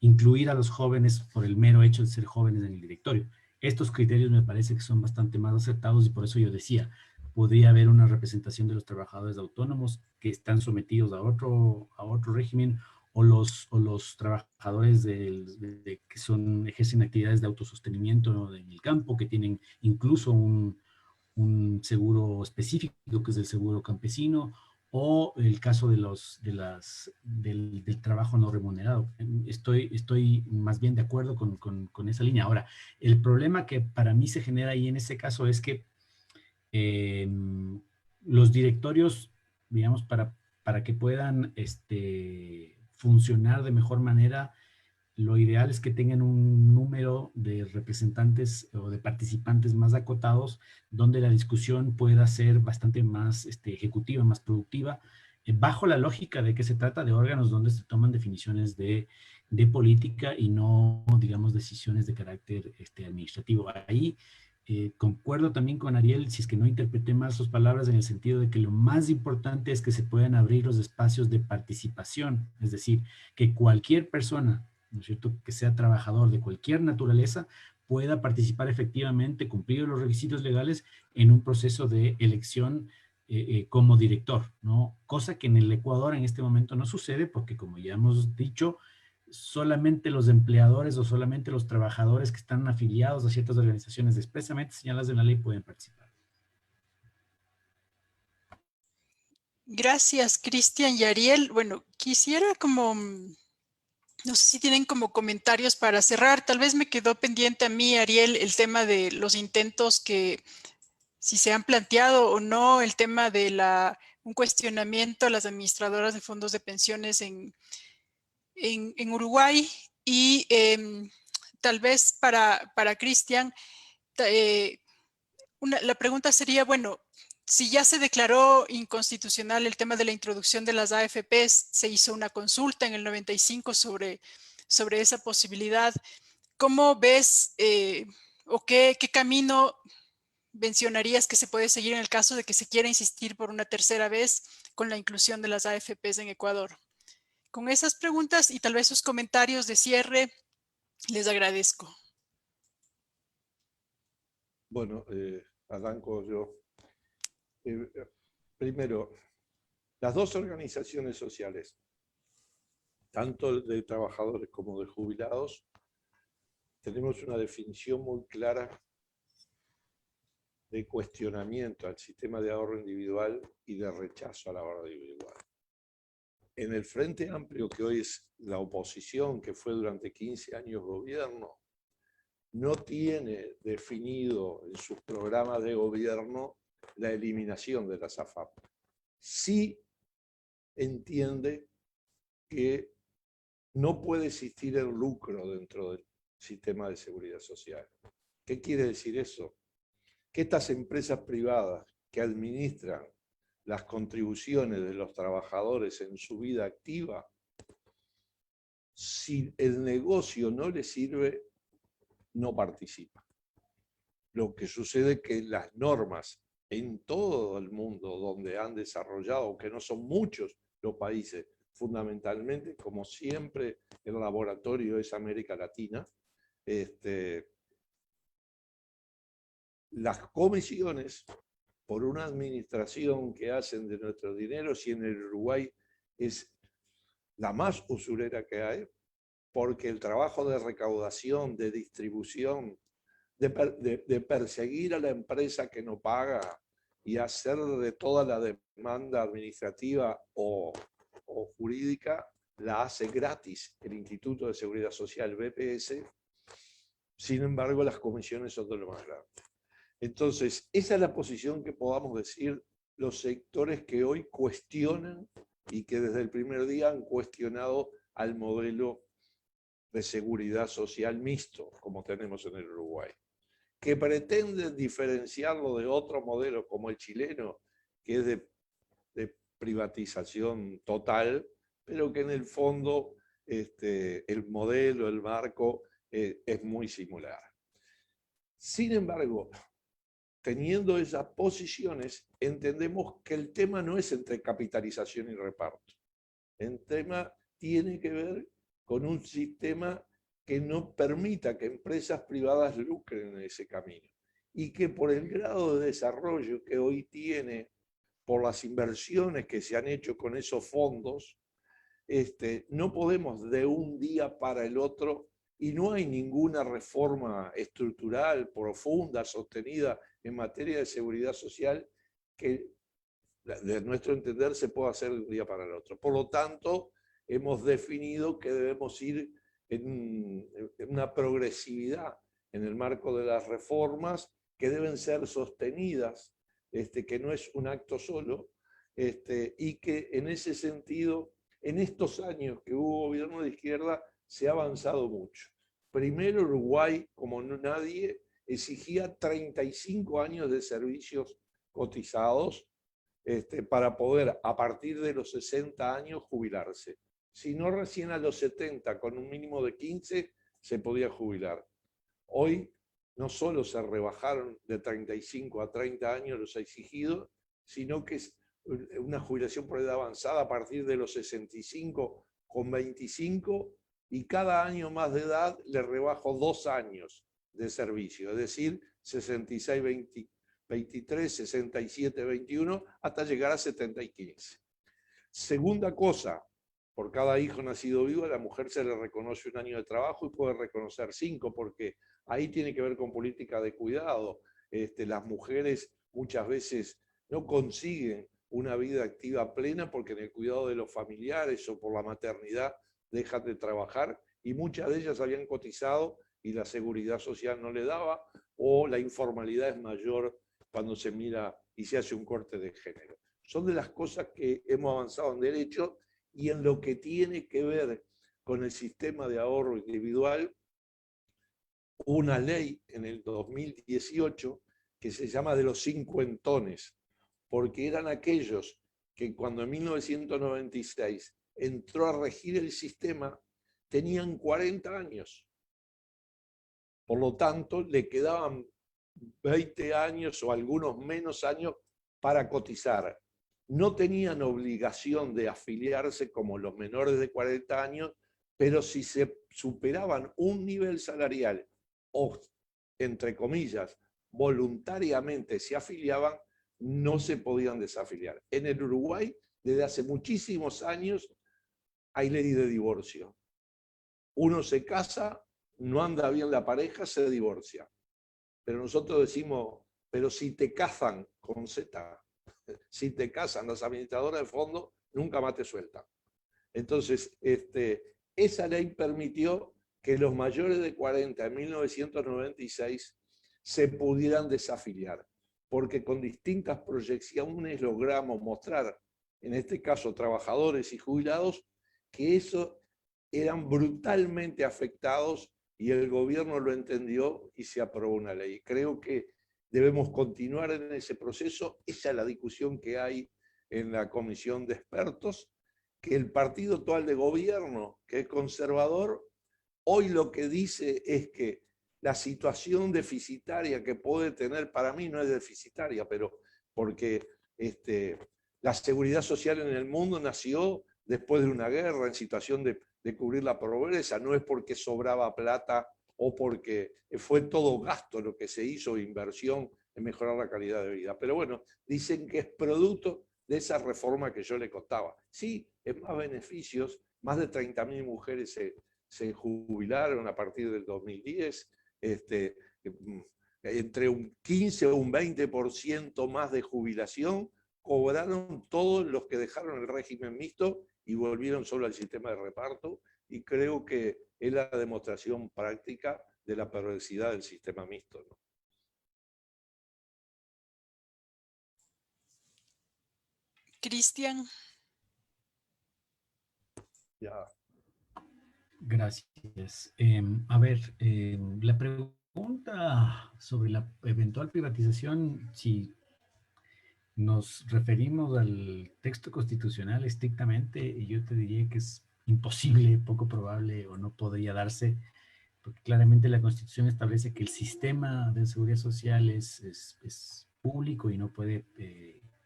incluir a los jóvenes por el mero hecho de ser jóvenes en el directorio. Estos criterios me parece que son bastante más acertados, y por eso yo decía, podría haber una representación de los trabajadores autónomos que están sometidos a otro régimen, o los trabajadores que ejercen actividades de autosostenimiento, ¿no?, en el campo, que tienen incluso un seguro específico, que es el seguro campesino, o el caso del trabajo no remunerado. Estoy más bien de acuerdo con esa línea. Ahora, el problema que para mí se genera ahí en ese caso es que los directorios, digamos, para que puedan funcionar de mejor manera, lo ideal es que tengan un número de representantes o de participantes más acotados, donde la discusión pueda ser bastante más ejecutiva, más productiva, bajo la lógica de que se trata de órganos donde se toman definiciones de política y no, digamos, decisiones de carácter administrativo. Ahí concuerdo también con Ariel, si es que no interpreté mal sus palabras, en el sentido de que lo más importante es que se puedan abrir los espacios de participación, es decir, que cualquier persona, ¿no es cierto?, que sea trabajador de cualquier naturaleza, pueda participar efectivamente, cumplir los requisitos legales en un proceso de elección como director, ¿no? Cosa que en el Ecuador en este momento no sucede, porque como ya hemos dicho, solamente los empleadores o solamente los trabajadores que están afiliados a ciertas organizaciones expresamente señaladas en la ley pueden participar. Gracias, Cristian y Ariel. Bueno, quisiera no sé si tienen como comentarios para cerrar. Tal vez me quedó pendiente a mí, Ariel, el tema de los intentos que, si se han planteado o no, el tema de un cuestionamiento a las administradoras de fondos de pensiones en Uruguay. Y tal vez para Cristian, la pregunta sería, bueno, si ya se declaró inconstitucional el tema de la introducción de las AFPs, se hizo una consulta en el 95 sobre esa posibilidad. ¿Cómo ves o qué camino mencionarías que se puede seguir en el caso de que se quiera insistir por una tercera vez con la inclusión de las AFPs en Ecuador? Con esas preguntas y tal vez sus comentarios de cierre, les agradezco. Bueno, arranco yo. Primero, las dos organizaciones sociales, tanto de trabajadores como de jubilados, tenemos una definición muy clara de cuestionamiento al sistema de ahorro individual y de rechazo al ahorro individual. En el Frente Amplio, que hoy es la oposición, que fue durante 15 años gobierno, no tiene definido en sus programas de gobierno la eliminación de las AFAP. Sí entiende que no puede existir el lucro dentro del sistema de seguridad social. ¿Qué quiere decir eso? Que estas empresas privadas que administran las contribuciones de los trabajadores en su vida activa, si el negocio no les sirve, no participan. Lo que sucede es que las normas en todo el mundo donde han desarrollado, que no son muchos los países, fundamentalmente, como siempre, el laboratorio es América Latina, las comisiones por una administración que hacen de nuestro dinero, si en el Uruguay es la más usurera que hay, porque el trabajo de recaudación, de distribución, de perseguir a la empresa que no paga y hacer de toda la demanda administrativa o jurídica, la hace gratis el Instituto de Seguridad Social, BPS. Sin embargo, las comisiones son de lo más grande. Entonces, esa es la posición que podamos decir los sectores que hoy cuestionan y que desde el primer día han cuestionado al modelo de seguridad social mixto, como tenemos en el Uruguay, que pretenden diferenciarlo de otro modelo como el chileno, que es de privatización total, pero que en el fondo el modelo, el marco, es muy similar. Sin embargo, teniendo esas posiciones, entendemos que el tema no es entre capitalización y reparto. El tema tiene que ver con un sistema que no permita que empresas privadas lucren en ese camino y que por el grado de desarrollo que hoy tiene, por las inversiones que se han hecho con esos fondos, no podemos de un día para el otro, y no hay ninguna reforma estructural, profunda, sostenida en materia de seguridad social que, de nuestro entender, se pueda hacer de un día para el otro. Por lo tanto, hemos definido que debemos ir en una progresividad en el marco de las reformas que deben ser sostenidas, que no es un acto solo, y que en ese sentido, en estos años que hubo gobierno de izquierda, se ha avanzado mucho. Primero, Uruguay, como nadie, exigía 35 años de servicios cotizados para poder, a partir de los 60 años, jubilarse. Si no, recién a los 70, con un mínimo de 15, se podía jubilar. Hoy no solo se rebajaron de 35 a 30 años los exigidos, sino que es una jubilación por edad avanzada a partir de los 65 con 25, y cada año más de edad le rebajo 2 años de servicio, es decir, 66, 23, 67, 21, hasta llegar a 70 y 15. Segunda cosa, por cada hijo nacido vivo, a la mujer se le reconoce 1 año de trabajo y puede reconocer 5, porque ahí tiene que ver con política de cuidado. Las mujeres muchas veces no consiguen una vida activa plena porque en el cuidado de los familiares o por la maternidad dejan de trabajar, y muchas de ellas habían cotizado y la seguridad social no le daba, o la informalidad es mayor cuando se mira y se hace un corte de género. Son de las cosas que hemos avanzado en derecho. Y en lo que tiene que ver con el sistema de ahorro individual, una ley en el 2018 que se llama de los cincuentones, porque eran aquellos que cuando en 1996 entró a regir el sistema, tenían 40 años. Por lo tanto, le quedaban 20 años o algunos menos años para cotizar. No tenían obligación de afiliarse como los menores de 40 años, pero si se superaban un nivel salarial o, entre comillas, voluntariamente se afiliaban, no se podían desafiliar. En el Uruguay, desde hace muchísimos años, hay ley de divorcio. Uno se casa, no anda bien la pareja, se divorcia. Pero nosotros decimos, pero si te casan con Z, si te casan, las administradoras de fondos nunca más te sueltan. Entonces, esa ley permitió que los mayores de 40 en 1996 se pudieran desafiliar, porque con distintas proyecciones logramos mostrar, en este caso trabajadores y jubilados, que eso eran brutalmente afectados y el gobierno lo entendió y se aprobó una ley. Creo que debemos continuar en ese proceso. Esa es la discusión que hay en la comisión de expertos, que el partido actual de gobierno, que es conservador, hoy lo que dice es que la situación deficitaria que puede tener, para mí no es deficitaria, pero porque la seguridad social en el mundo nació después de una guerra, en situación de cubrir la pobreza, no es porque sobraba plata o porque fue todo gasto lo que se hizo, inversión en mejorar la calidad de vida. Pero bueno, dicen que es producto de esa reforma que yo le contaba. Sí, es más beneficios, más de 30.000 mujeres se jubilaron a partir del 2010, entre un 15 o un 20% más de jubilación cobraron todos los que dejaron el régimen mixto y volvieron solo al sistema de reparto, y creo que es la demostración práctica de la perversidad del sistema mixto, ¿no? Cristian. Ya. Gracias. A ver, la pregunta sobre la eventual privatización, si nos referimos al texto constitucional estrictamente, yo te diría que es imposible, poco probable o no podría darse, porque claramente la Constitución establece que el sistema de seguridad social es público y no puede,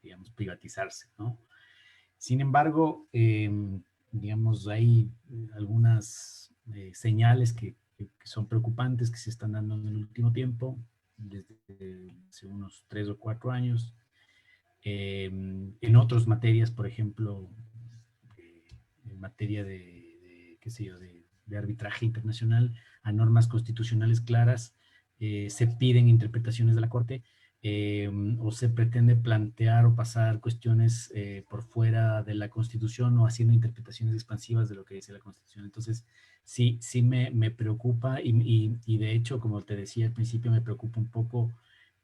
digamos, privatizarse, ¿no? Sin embargo, digamos, hay algunas señales que son preocupantes que se están dando en el último tiempo, desde hace unos 3 o 4 años. En otras materias, por ejemplo, en materia qué sé yo, de arbitraje internacional, a normas constitucionales claras, se piden interpretaciones de la Corte, o se pretende plantear o pasar cuestiones por fuera de la Constitución o haciendo interpretaciones expansivas de lo que dice la Constitución. Entonces, sí me preocupa y de hecho, como te decía al principio, me preocupa un poco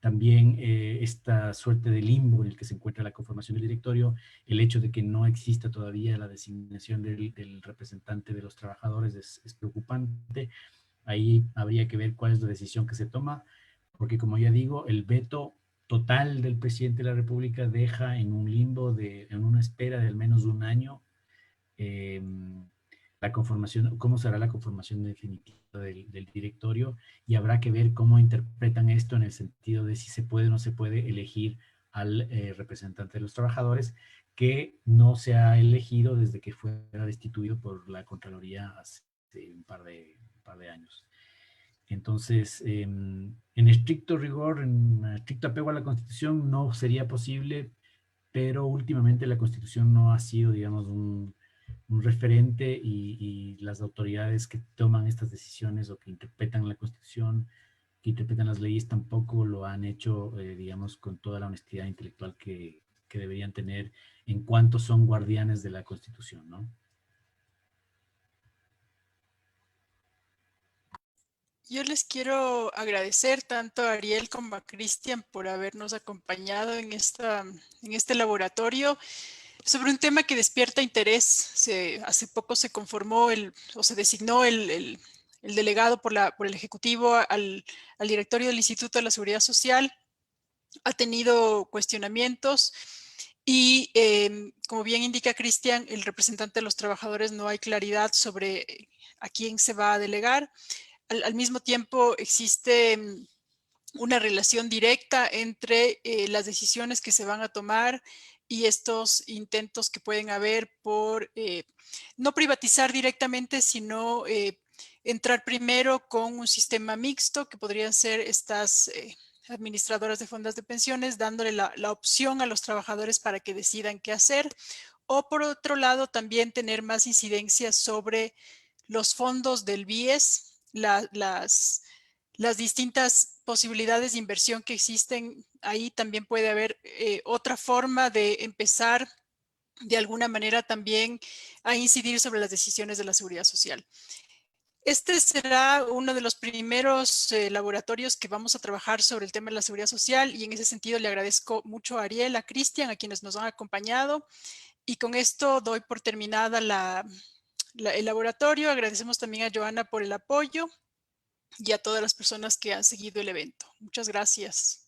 también esta suerte de limbo en el que se encuentra la conformación del directorio, el hecho de que no exista todavía la designación del representante de los trabajadores es preocupante. Ahí habría que ver cuál es la decisión que se toma, porque como ya digo, el veto total del presidente de la República deja en un limbo, en una espera de al menos un año, eh, la conformación, cómo será la conformación definitiva del directorio, y habrá que ver cómo interpretan esto en el sentido de si se puede o no se puede elegir al representante de los trabajadores, que no se ha elegido desde que fuera destituido por la Contraloría hace un par de años. Entonces, en estricto rigor, en estricto apego a la Constitución, no sería posible, pero últimamente la Constitución no ha sido, digamos, un referente, y las autoridades que toman estas decisiones o que interpretan la Constitución, que interpretan las leyes, tampoco lo han hecho, digamos, con toda la honestidad intelectual que deberían tener en cuanto son guardianes de la Constitución, ¿no? Yo les quiero agradecer tanto a Ariel como a Cristian por habernos acompañado en este laboratorio sobre un tema que despierta interés. Hace poco se conformó se designó el delegado por el Ejecutivo al directorio del Instituto de la Seguridad Social. Ha tenido cuestionamientos y, como bien indica Cristian, el representante de los trabajadores, no hay claridad sobre a quién se va a delegar. Al mismo tiempo existe una relación directa entre las decisiones que se van a tomar y estos intentos que pueden haber por no privatizar directamente, sino entrar primero con un sistema mixto, que podrían ser estas administradoras de fondos de pensiones, dándole la opción a los trabajadores para que decidan qué hacer, o por otro lado también tener más incidencia sobre los fondos del BIES, las distintas posibilidades de inversión que existen. Ahí también puede haber otra forma de empezar de alguna manera también a incidir sobre las decisiones de la seguridad social. Este será uno de los primeros laboratorios que vamos a trabajar sobre el tema de la seguridad social, y en ese sentido le agradezco mucho a Ariel, a Cristian, a quienes nos han acompañado, y con esto doy por terminada el laboratorio. Agradecemos también a Joana por el apoyo. y a todas las personas que han seguido el evento. Muchas gracias.